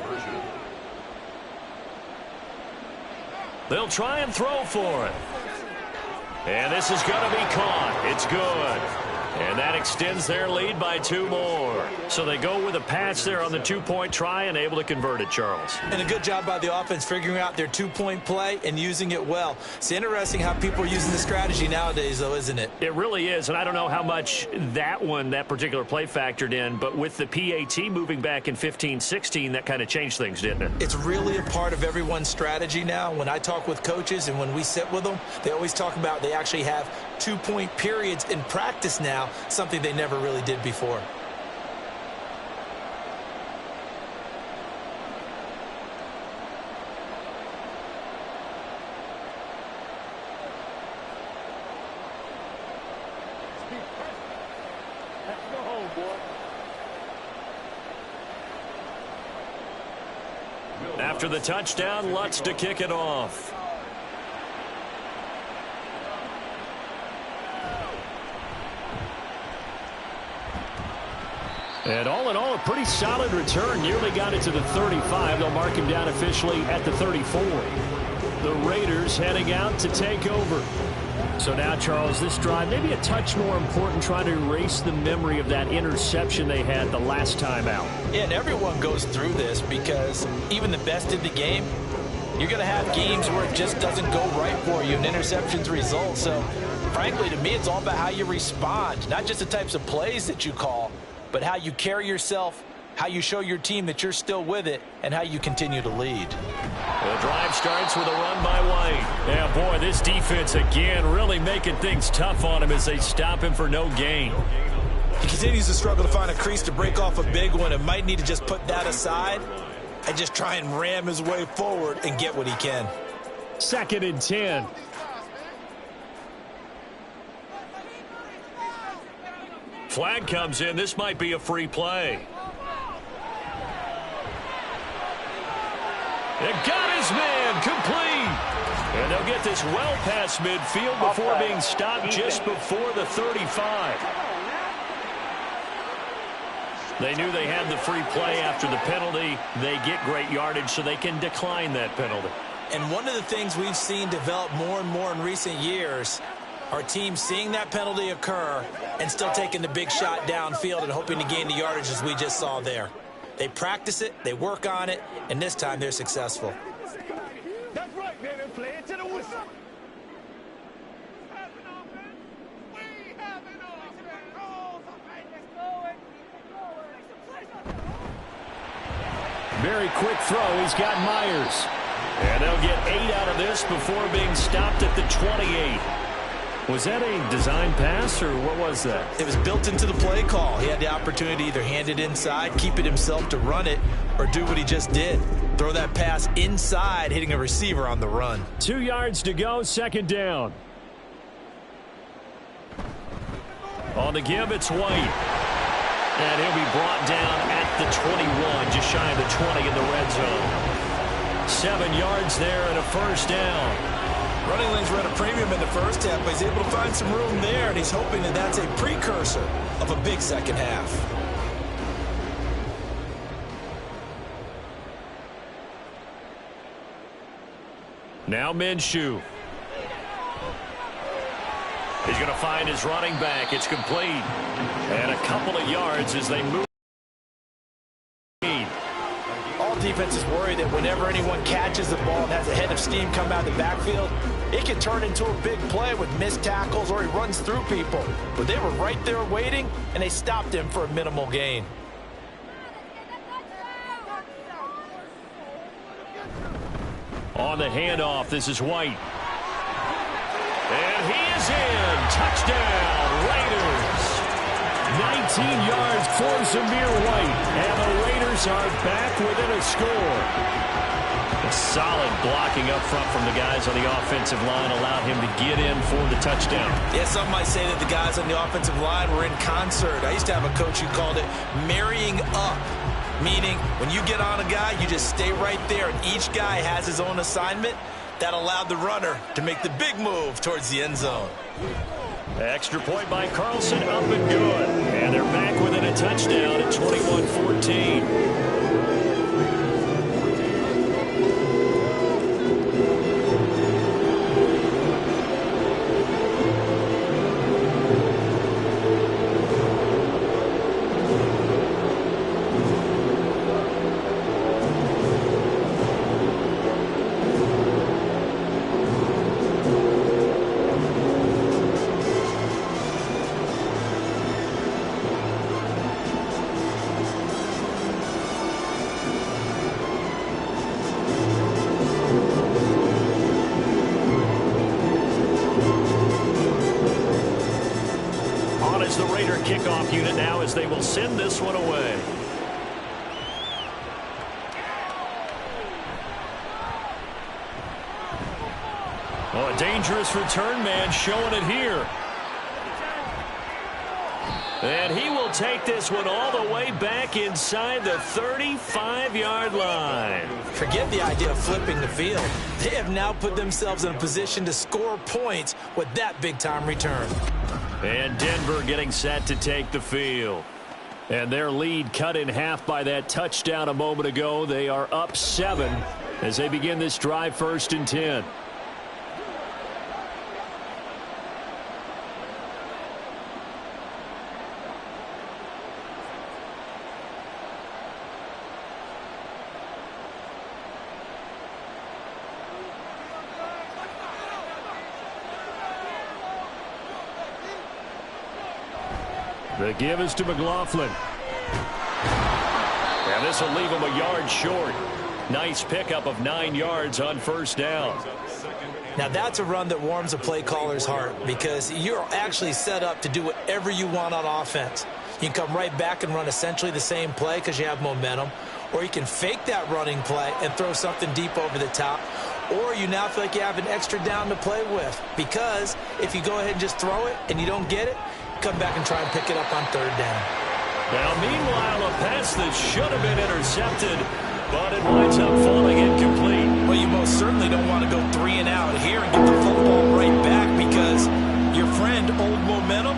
They'll try and throw for it. And this is going to be caught. It's good. And that extends their lead by 2 more. So they go with a pass there on the 2-point try and able to convert it, Charles. And a good job by the offense figuring out their 2-point play and using it well. It's interesting how people are using the strategy nowadays, though, isn't it? It really is, and I don't know how much that particular play factored in, but with the PAT moving back in 15-16, that kind of changed things, didn't it? It's really a part of everyone's strategy now. When I talk with coaches and when we sit with them, they always talk about they actually have 2-point periods in practice now, something they never really did before. After the touchdown, Lutz to kick it off. And all in all, a pretty solid return. Nearly got it to the 35. They'll mark him down officially at the 34. The Raiders heading out to take over. So now, Charles, this drive maybe a touch more important, trying to erase the memory of that interception they had the last time out. Yeah, and everyone goes through this because even the best in the game, you're going to have games where it just doesn't go right for you and interceptions result. So, frankly, to me, it's all about how you respond, not just the types of plays that you call, but how you carry yourself, how you show your team that you're still with it, and how you continue to lead. The drive starts with a run by White. Yeah, boy, this defense again really making things tough on him as they stop him for no gain. He continues to struggle to find a crease to break off a big one and might need to just put that aside and just try and ram his way forward and get what he can. 2nd and 10. Flag comes in. This might be a free play. It got his man complete. And they'll get this well past midfield before being stopped just before the 35. They knew they had the free play after the penalty. They get great yardage, so they can decline that penalty. And one of the things we've seen develop more and more in recent years are teams seeing that penalty occur and still taking the big shot downfield and hoping to gain the yardage as we just saw there. They practice it, they work on it, and this time they're successful. That's right, man. And play it to the whistle. Very quick throw. He's got Myers. And they'll get 8 out of this before being stopped at the 28. Was that a design pass, or what was that? It was built into the play call. He had the opportunity to either hand it inside, keep it himself to run it, or do what he just did. Throw that pass inside, hitting a receiver on the run. 2 yards to go, 2nd down. On the give, it's White. And he'll be brought down at the 21, just shy of the 20 in the red zone. 7 yards there and a first down. Running lanes were at a premium in the first half, but he's able to find some room there, and he's hoping that that's a precursor of a big second half. Now Minshew. He's going to find his running back. It's complete. And a couple of yards as they move. All defenses worry that whenever anyone catches the ball and has a head of steam come out of the backfield, it can turn into a big play with missed tackles or he runs through people. But they were right there waiting, and they stopped him for a minimal gain. On the handoff, this is White. And he is in. Touchdown, Raiders. 19 yards for Zamir White. And the Raiders are back within a score. A solid blocking up front from the guys on the offensive line allowed him to get in for the touchdown. Yeah, some might say that the guys on the offensive line were in concert. I used to have a coach who called it marrying up, meaning when you get on a guy, you just stay right there, and each guy has his own assignment. That allowed the runner to make the big move towards the end zone. Extra point by Carlson, up and good. And they're back within a touchdown at 21-14. Kickoff unit now as they will send this one away. Oh, a dangerous return man showing it here. And he will take this one all the way back inside the 35-yard line. Forget the idea of flipping the field. They have now put themselves in a position to score points with that big-time return. And Denver getting set to take the field. And their lead cut in half by that touchdown a moment ago. They are up 7 as they begin this drive, 1st and 10. The give is to McLaughlin. And this will leave him a yard short. Nice pickup of 9 yards on 1st down. Now that's a run that warms a play caller's heart because you're actually set up to do whatever you want on offense. You can come right back and run essentially the same play because you have momentum, or you can fake that running play and throw something deep over the top, or you now feel like you have an extra down to play with because if you go ahead and just throw it and you don't get it, come back and try and pick it up on 3rd down. Now, meanwhile, a pass that should have been intercepted, but it winds up falling incomplete. Well, you most certainly don't want to go 3 and out here and get the football right back because your friend, Old Momentum,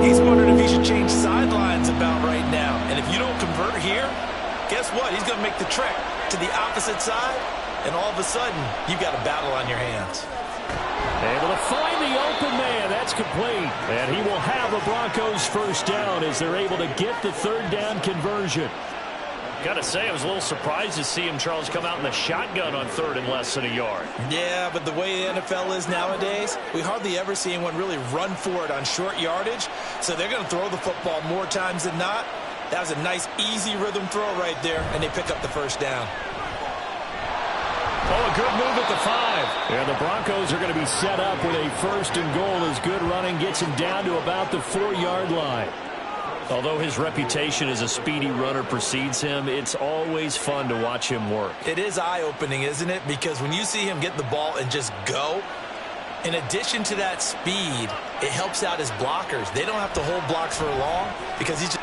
he's wondering if he should change sidelines about right now. And if you don't convert here, guess what? He's going to make the trek to the opposite side, and all of a sudden, you've got a battle on your hands. Able to find the open man. That's complete. And he will have the Broncos 1st down as they're able to get the 3rd down conversion. Got to say, I was a little surprised to see him, Charles, come out in the shotgun on 3rd and less than a yard. Yeah, but the way the NFL is nowadays, we hardly ever see anyone really run for it on short yardage. So they're going to throw the football more times than not. That was a nice, easy rhythm throw right there, and they pick up the 1st down. Oh, a good move at the 5. And the Broncos are going to be set up with a 1st and goal as good running gets him down to about the 4-yard line. Although his reputation as a speedy runner precedes him, it's always fun to watch him work. It is eye-opening, isn't it? Because when you see him get the ball and just go, in addition to that speed, it helps out his blockers. They don't have to hold blocks for long because he's just...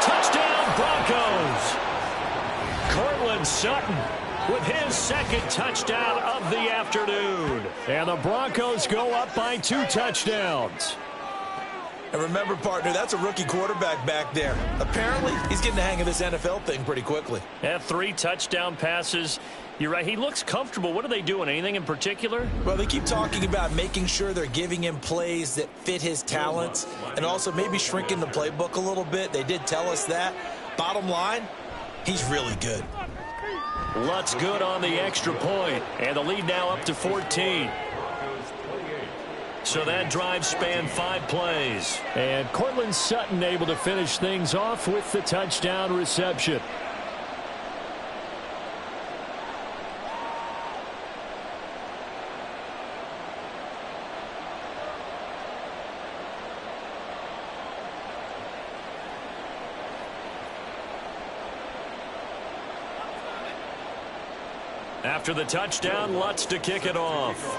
Touchdown, Broncos! Cortland Sutton with his 2nd touchdown of the afternoon. And the Broncos go up by 2 touchdowns. And remember, partner, that's a rookie quarterback back there. Apparently, he's getting the hang of this NFL thing pretty quickly. Had 3 touchdown passes. You're right. He looks comfortable. What are they doing? Anything in particular? Well, they keep talking about making sure they're giving him plays that fit his talents and also maybe shrinking the playbook a little bit. They did tell us that. Bottom line, he's really good. Lutz good on the extra point, and the lead now up to 14. So that drive spanned 5 plays. And Cortland Sutton able to finish things off with the touchdown reception. After the touchdown, Lutz to kick it off.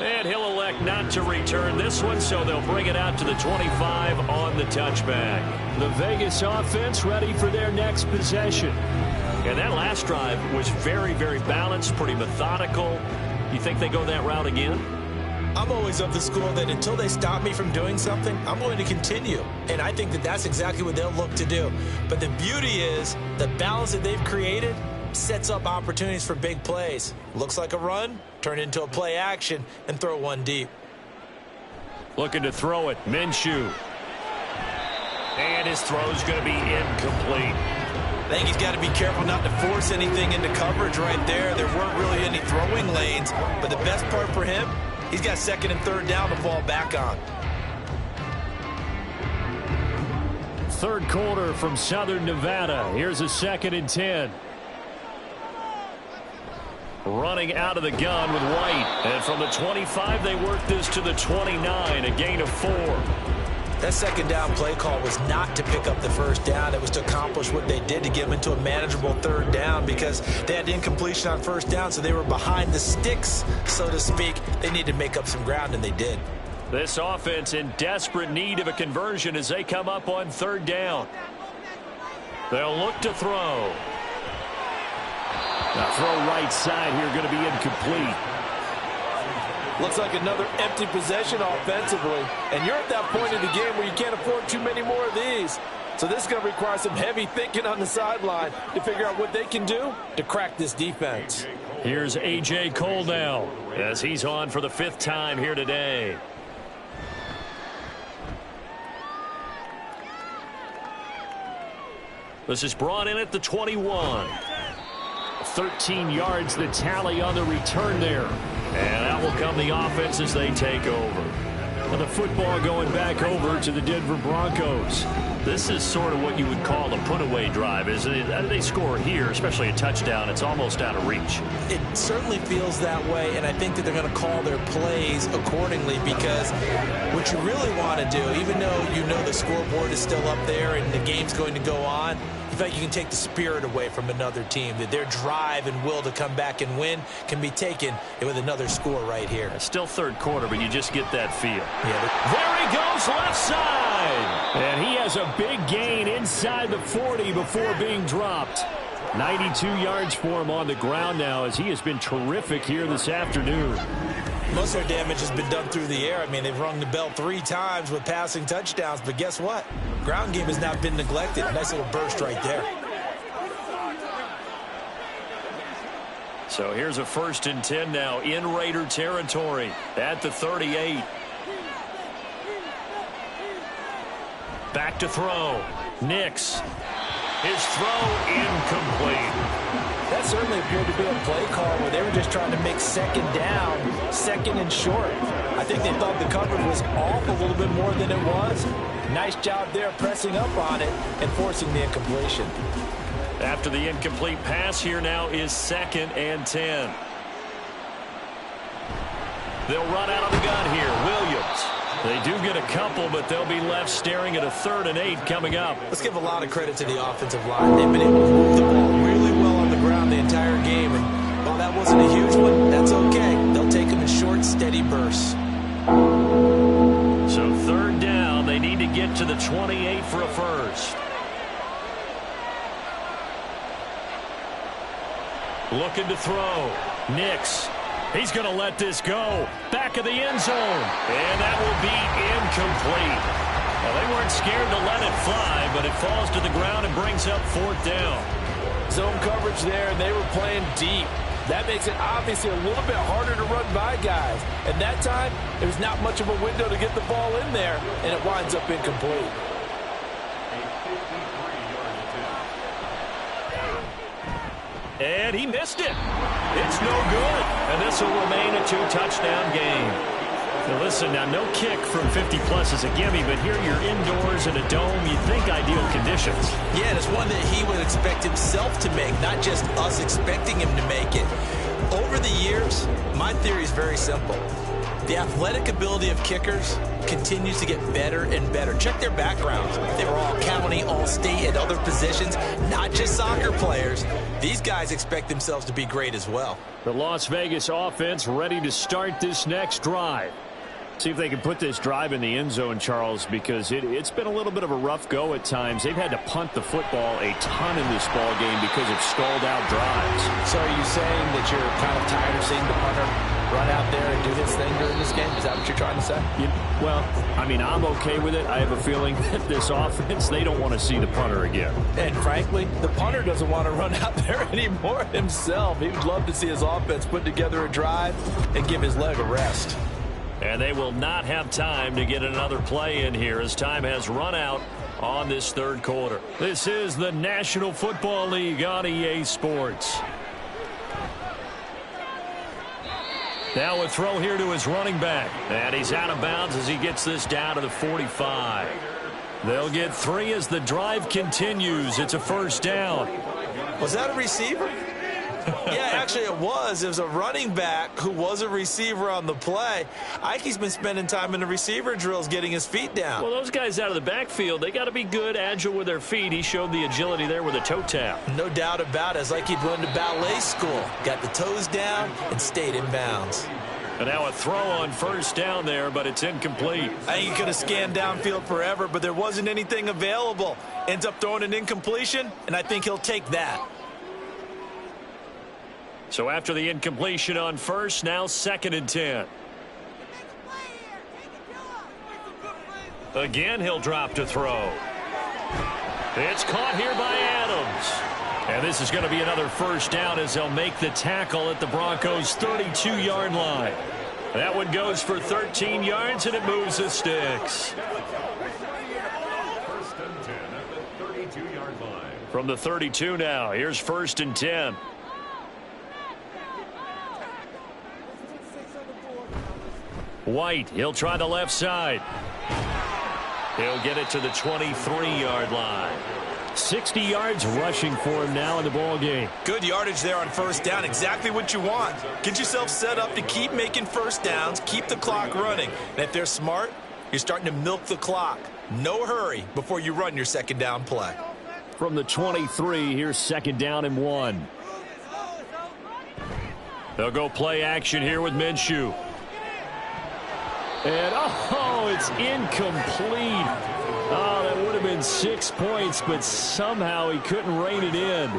And he'll elect not to return this one, so they'll bring it out to the 25 on the touchback. The Vegas offense ready for their next possession. And that last drive was very, very balanced, pretty methodical. You think they go that route again? I'm always of the school that until they stop me from doing something, I'm going to continue. And I think that that's exactly what they'll look to do. But the beauty is the balance that they've created sets up opportunities for big plays. Looks like a run, turn into a play action, and throw one deep. Looking to throw it, Minshew. And his throw's going to be incomplete. I think he's got to be careful not to force anything into coverage right there. There weren't really any throwing lanes, but the best part for him, he's got 2nd and 3rd down to fall back on. 3rd quarter from Southern Nevada. Here's a 2nd and 10. Running out of the gun with White. And from the 25, they work this to the 29, a gain of 4. That second down play call was not to pick up the first down. It was to accomplish what they did to get them into a manageable third down because they had incompletion on first down, so they were behind the sticks, so to speak. They needed to make up some ground, and they did. This offense in desperate need of a conversion as they come up on third down. They'll look to throw. The throw right side here going to be incomplete. Looks like another empty possession offensively. And you're at that point in the game where you can't afford too many more of these. So this is going to require some heavy thinking on the sideline to figure out what they can do to crack this defense. Here's A.J. Cole now as he's on for the 5th time here today. This is brought in at the 21. 13 yards the tally on the return there. And that will come the offense as they take over. And the football going back over to the Denver Broncos. This is sort of what you would call a put-away drive, isn't it? They score here, especially a touchdown. It's almost out of reach. It certainly feels that way, and I think that they're going to call their plays accordingly because what you really want to do, even though you know the scoreboard is still up there and the game's going to go on, in fact, you can take the spirit away from another team. That their drive and will to come back and win can be taken with another score right here. It's still third quarter, but you just get that feel. Yeah. There he goes, left side. And he has a big gain inside the 40 before being dropped. 92 yards for him on the ground now as he has been terrific here this afternoon. Most of their damage has been done through the air. I mean, they've rung the bell 3 times with passing touchdowns, but guess what? Ground game has not been neglected. Nice little burst right there. So here's a 1st and 10 now in Raider territory at the 38. Back to throw. Nix. His throw incomplete. That certainly appeared to be a play call where they were just trying to make second down, second and short. I think they thought the coverage was off a little bit more than it was. Nice job there pressing up on it and forcing the incompletion. After the incomplete pass, here now is 2nd and 10. They'll run out of the gun here. Williams. They do get a couple, but they'll be left staring at a 3rd and 8 coming up. Let's give a lot of credit to the offensive line. They've been able to move the ball really well on the ground the entire game. And while that wasn't a huge one, that's okay. They'll take them in short, steady bursts. So 3rd down, they need to get to the 28 for a first. Looking to throw. Nix. He's going to let this go. Back of the end zone. And that will be incomplete. Well, they weren't scared to let it fly, but it falls to the ground and brings up 4th down. Zone coverage there, and they were playing deep. That makes it obviously a little bit harder to run by guys. At that time, there was not much of a window to get the ball in there, and it winds up incomplete. And he missed it. It's no good. And this will remain a 2-touchdown game. Now listen, now no kick from 50-plus is a gimme, but here you're indoors in a dome. You'd think ideal conditions. Yeah, and it's one that he would expect himself to make, not just us expecting him to make it. Over the years, my theory is very simple. The athletic ability of kickers continues to get better and better. Check their backgrounds. They were all county, all state, and other positions, not just soccer players. These guys expect themselves to be great as well. The Las Vegas offense ready to start this next drive. See if they can put this drive in the end zone, Charles, because it's been a little bit of a rough go at times. They've had to punt the football a ton in this ball game because of stalled-out drives. So are you saying that you're kind of tired of seeing the punter run out there and do his thing during this game? Is that what you're trying to say? Well, I mean, I'm okay with it. I have a feeling that this offense, they don't want to see the punter again. And frankly, the punter doesn't want to run out there anymore himself. He would love to see his offense put together a drive and give his leg a rest. And they will not have time to get another play in here as time has run out on this 3rd quarter. This is the National Football League on EA Sports. Now a throw here to his running back. And he's out of bounds as he gets this down to the 45. They'll get 3 as the drive continues. It's a 1st down. Was that a receiver? Yeah, actually it was. It was a running back who was a receiver on the play. Ike's been spending time in the receiver drills getting his feet down. Well, those guys out of the backfield, they got to be good, agile with their feet. He showed the agility there with a toe tap. No doubt about it. It's like he'd went to ballet school. Got the toes down and stayed in bounds. And now a throw on first down there, but it's incomplete. I think he could have scanned downfield forever, but there wasn't anything available. Ends up throwing an incompletion, and I think he'll take that. So after the incompletion on first, now 2nd and 10. Again, he'll drop to throw. It's caught here by Adams. And this is going to be another first down as they'll make the tackle at the Broncos' 32-yard line. That one goes for 13 yards, and it moves the sticks. First and 10 at the 32-yard line. From the 32 now, here's 1st and 10. White, he'll try the left side. He'll get it to the 23-yard line. 60 yards rushing for him now in the ball game. Good yardage there on first down. Exactly what you want. Get yourself set up to keep making first downs, keep the clock running. And if they're smart, you're starting to milk the clock. No hurry before you run your second down play. From the 23, here's 2nd down and 1. They'll go play action here with Minshew. And, oh, it's incomplete. Oh, that would have been 6 points, but somehow he couldn't rein it in.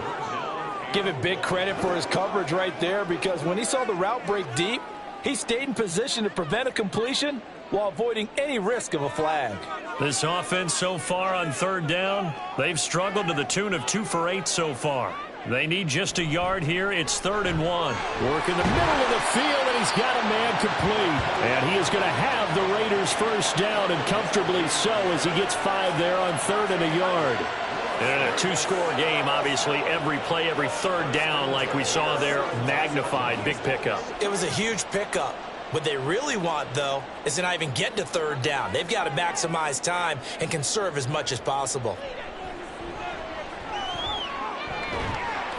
Give it big credit for his coverage right there, because when he saw the route break deep, he stayed in position to prevent a completion while avoiding any risk of a flag. This offense so far on 3rd down, they've struggled to the tune of 2 for 8 so far. They need just a yard here. It's 3rd and 1. Work in the middle of the field, and he's got a man complete. And he is going to have the Raiders first down, and comfortably so, as he gets 5 there on 3rd and a yard. And in a 2-score game, obviously, every play, every 3rd down, like we saw there, magnified. Big pickup. It was a huge pickup. What they really want, though, is to not even get to 3rd down. They've got to maximize time and conserve as much as possible.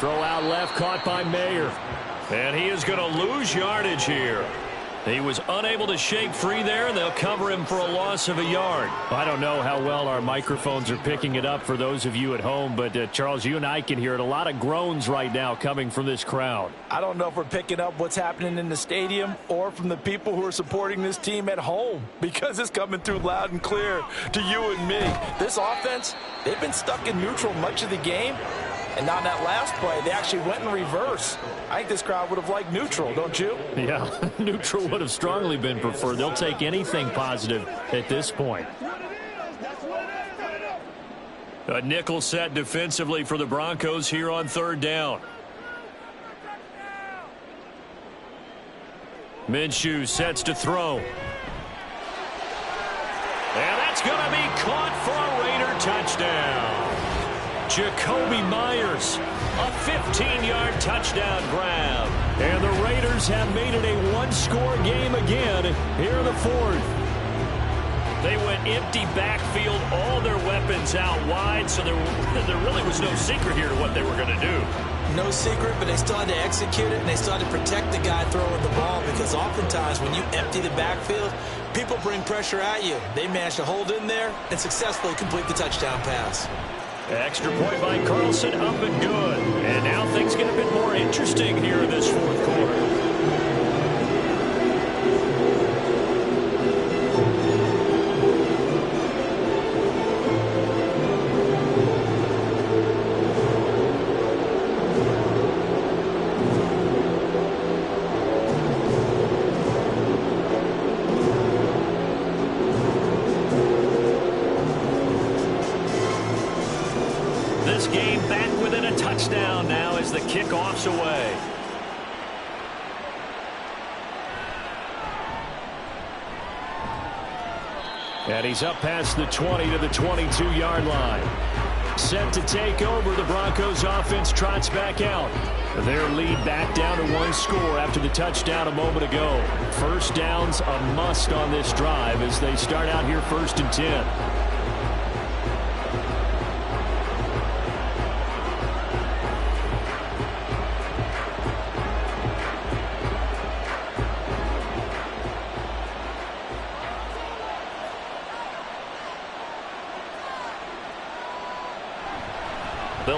Throw out left, caught by Mayer. And he is going to lose yardage here. He was unable to shake free there, and they'll cover him for a loss of a yard. I don't know how well our microphones are picking it up for those of you at home, but Charles, you and I can hear it. A lot of groans right now coming from this crowd. I don't know if we're picking up what's happening in the stadium or from the people who are supporting this team at home, because it's coming through loud and clear to you and me. This offense, they've been stuck in neutral much of the game. And on that last play, they actually went in reverse. I think this crowd would have liked neutral, don't you? Yeah, neutral would have strongly been preferred. They'll take anything positive at this point. A nickel set defensively for the Broncos here on 3rd down. Minshew sets to throw. And that's going to be caught for a Raider touchdown. Jacoby Myers, a 15-yard touchdown grab. And the Raiders have made it a 1-score game again here in the 4th. They went empty backfield, all their weapons out wide, so there really was no secret here to what they were going to do. No secret, but they still had to execute it, and they still had to protect the guy throwing the ball, because oftentimes when you empty the backfield, people bring pressure at you. They managed to hold in there and successfully complete the touchdown pass. Extra point by Carlson, up and good. And now things get a bit more interesting here in this 4th quarter. This game back within a touchdown now as the kickoff's away. And he's up past the 20 to the 22-yard line. Set to take over, the Broncos offense trots back out. Their lead back down to 1 score after the touchdown a moment ago. First down's a must on this drive as they start out here 1st and 10.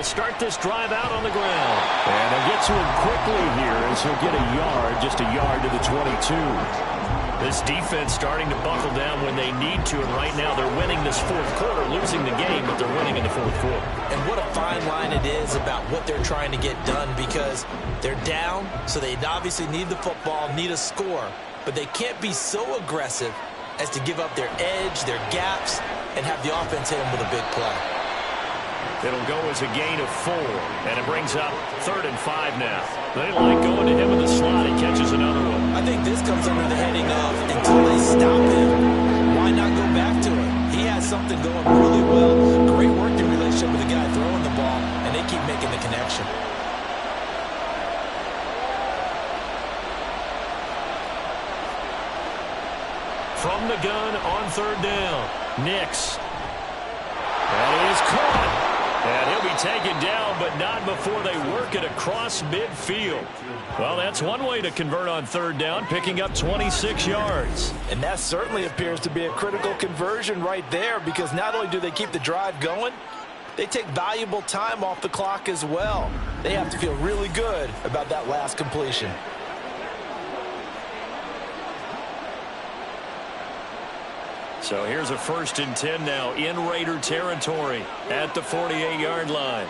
They'll start this drive out on the ground. And they'll get to him quickly here as he'll get a yard, just a yard to the 22. This defense starting to buckle down when they need to, and right now they're winning this fourth quarter, losing the game, but they're winning in the fourth quarter. And what a fine line it is about what they're trying to get done, because they're down, so they obviously need the football, need a score, but they can't be so aggressive as to give up their edge, their gaps, and have the offense hit them with a big play. It'll go as a gain of 4, and it brings up 3rd and 5 now. They like going to him in the slot. He catches another one. I think this comes under the heading of, until they stop him, why not go back to him? He has something going really well. Great working relationship with the guy throwing the ball, and they keep making the connection. From the gun on 3rd down, Nix. That is caught. And he'll be taken down, but not before they work it across midfield. Well, that's one way to convert on 3rd down, picking up 26 yards. And that certainly appears to be a critical conversion right there, because not only do they keep the drive going, they take valuable time off the clock as well. They have to feel really good about that last completion. So here's a 1st and 10 now in Raider territory at the 48-yard line.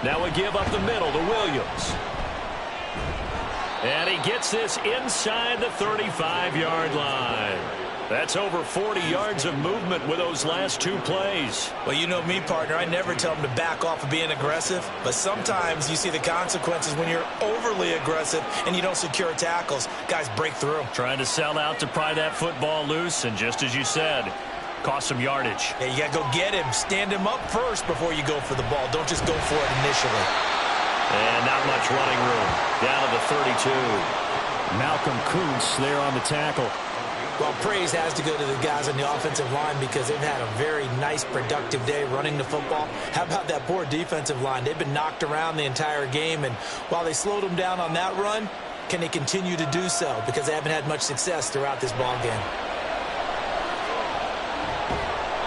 Now we give up the middle to Williams. And he gets this inside the 35-yard line. That's over 40 yards of movement with those last 2 plays. Well, you know me, partner. I never tell them to back off of being aggressive. But sometimes you see the consequences when you're overly aggressive and you don't secure tackles. Guys break through. Trying to sell out to pry that football loose, and just as you said, cost some yardage. Yeah, you got to go get him. Stand him up first before you go for the ball. Don't just go for it initially. And not much running room. Down to the 32. Malcolm Kuntz there on the tackle. Well, praise has to go to the guys on the offensive line, because they've had a very nice, productive day running the football. How about that poor defensive line? They've been knocked around the entire game, and while they slowed them down on that run, can they continue to do so? Because they haven't had much success throughout this ball game.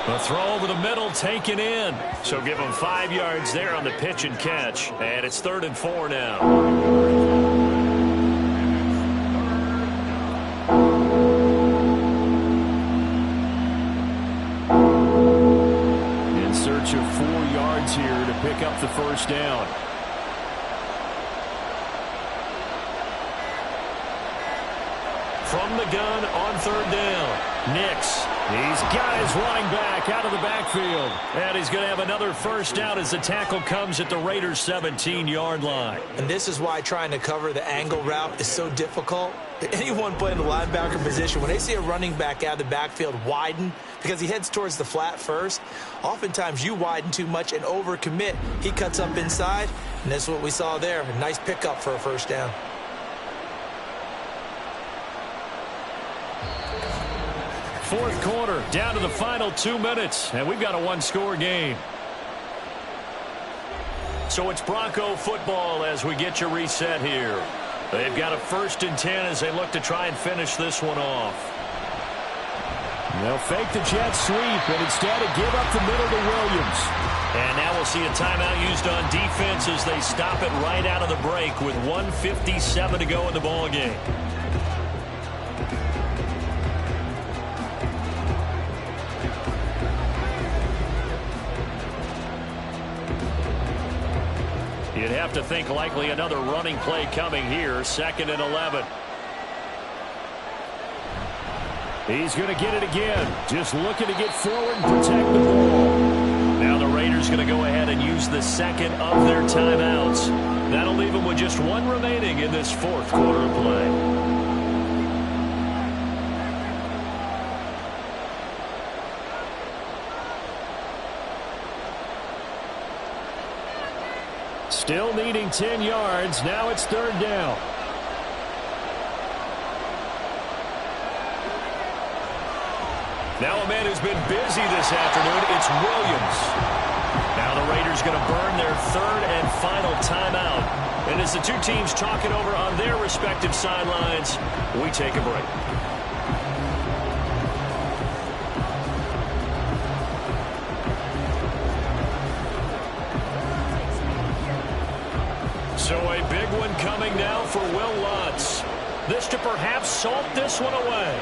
The throw over the middle taken in. So give them 5 yards there on the pitch and catch. And it's 3rd and 4 now. Of 4 yards here to pick up the 1st down. From the gun on 3rd down, Nix. He's got his running back out of the backfield. And he's going to have another 1st down as the tackle comes at the Raiders' 17-yard line. And this is why trying to cover the angle route is so difficult. Anyone playing the linebacker position, when they see a running back out of the backfield widen, because he heads towards the flat first, oftentimes you widen too much and overcommit. He cuts up inside, and that's what we saw there. A nice pickup for a 1st down. Fourth quarter, down to the final 2 minutes, and we've got a 1-score game. So it's Bronco football as we get you reset here. They've got a 1st and 10 as they look to try and finish this one off. They'll fake the jet sweep, and instead give up the middle to Williams. And now we'll see a timeout used on defense as they stop it right out of the break with 1:57 to go in the ball game. You'd have to think likely another running play coming here. 2nd and 11. He's going to get it again. Just looking to get forward and protect the ball. Now the Raiders going to go ahead and use the 2nd of their timeouts. That'll leave them with just 1 remaining in this 4th quarter of play. Still needing 10 yards. Now it's 3rd down. Now a man who's been busy this afternoon, it's Williams. Now the Raiders going to burn their 3rd and final timeout. And as the 2 teams talk it over on their respective sidelines, we take a break. So a big one coming now for Will Lutz. This to perhaps salt this one away.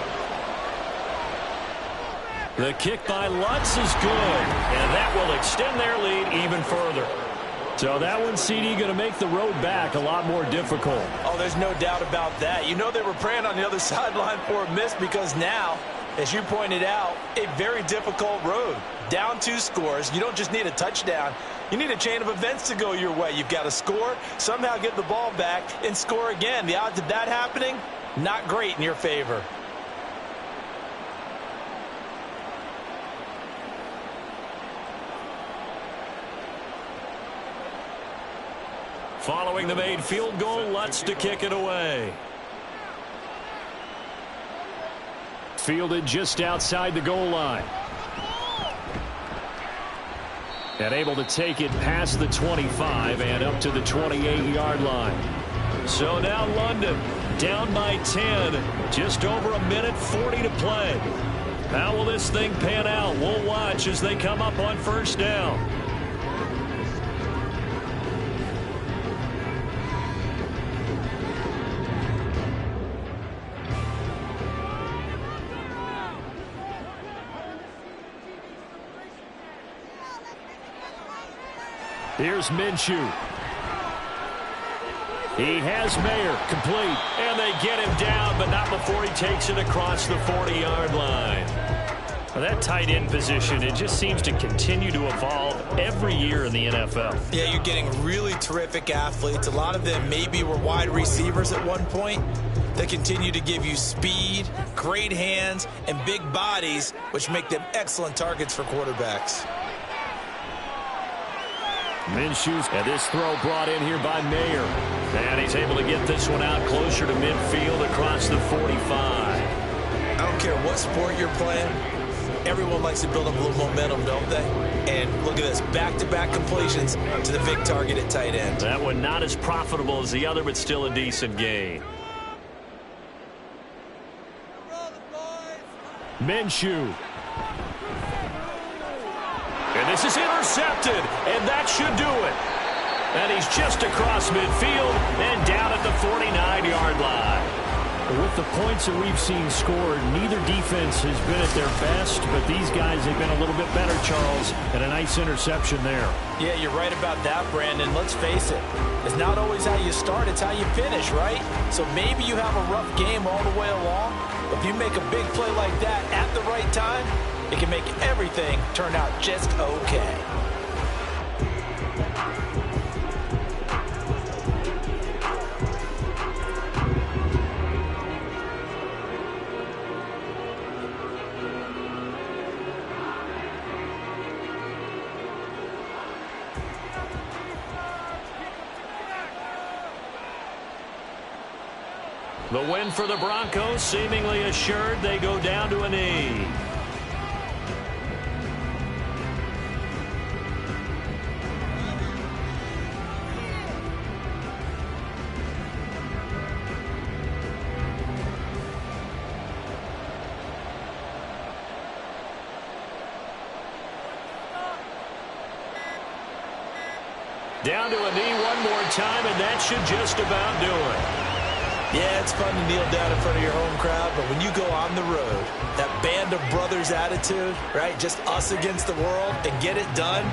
The kick by Lutz is good, and that will extend their lead even further. So that one, CD, going to make the road back a lot more difficult. Oh, there's no doubt about that. You know they were praying on the other sideline for a miss because now, as you pointed out, a very difficult road. Down 2 scores. You don't just need a touchdown. You need a chain of events to go your way. You've got to score, somehow get the ball back, and score again. The odds of that happening, not great in your favor. Following the made field goal, Lutz to kick it away. Fielded just outside the goal line. And able to take it past the 25 and up to the 28-yard line. So now London down by 10. Just over a minute 40 to play. How will this thing pan out? We'll watch as they come up on first down. Here's Minshew. He has Mayer complete, and they get him down, but not before he takes it across the 40-yard line. Well, that tight end position, it just seems to continue to evolve every year in the NFL. Yeah, you're getting really terrific athletes. A lot of them maybe were wide receivers at one point. They continue to give you speed, great hands, and big bodies, which make them excellent targets for quarterbacks. Minshew's, and this throw brought in here by Mayer. And he's able to get this one out closer to midfield across the 45. I don't care what sport you're playing. Everyone likes to build up a little momentum, don't they? And look at this, back-to-back completions to the big target at tight end. That one not as profitable as the other, but still a decent gain. Minshew. And this is intercepted, and that should do it. And he's just across midfield and down at the 49-yard line. With the points that we've seen scored, neither defense has been at their best, but these guys have been a little bit better, Charles, and a nice interception there. Yeah, you're right about that, Brandon. Let's face it. It's not always how you start, it's how you finish, right? So maybe you have a rough game all the way along, but if you make a big play like that at the right time, it can make everything turn out just okay. The win for the Broncos seemingly assured. They go down to a knee. Down to a knee one more time, and that should just about do it. Yeah, it's fun to kneel down in front of your home crowd, but when you go on the road, that band of brothers attitude, right, just us against the world, and get it done,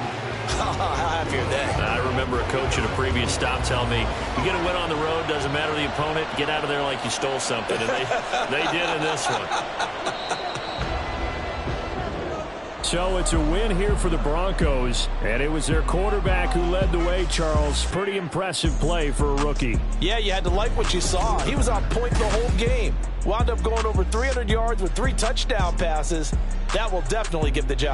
how happy are they? I remember a coach at a previous stop telling me, you get a win on the road, doesn't matter the opponent, get out of there like you stole something, and they did in this one. So it's a win here for the Broncos, and it was their quarterback who led the way, Charles. Pretty impressive play for a rookie. Yeah, you had to like what you saw. He was on point the whole game. Wound up going over 300 yards with 3 touchdown passes. That will definitely give the job.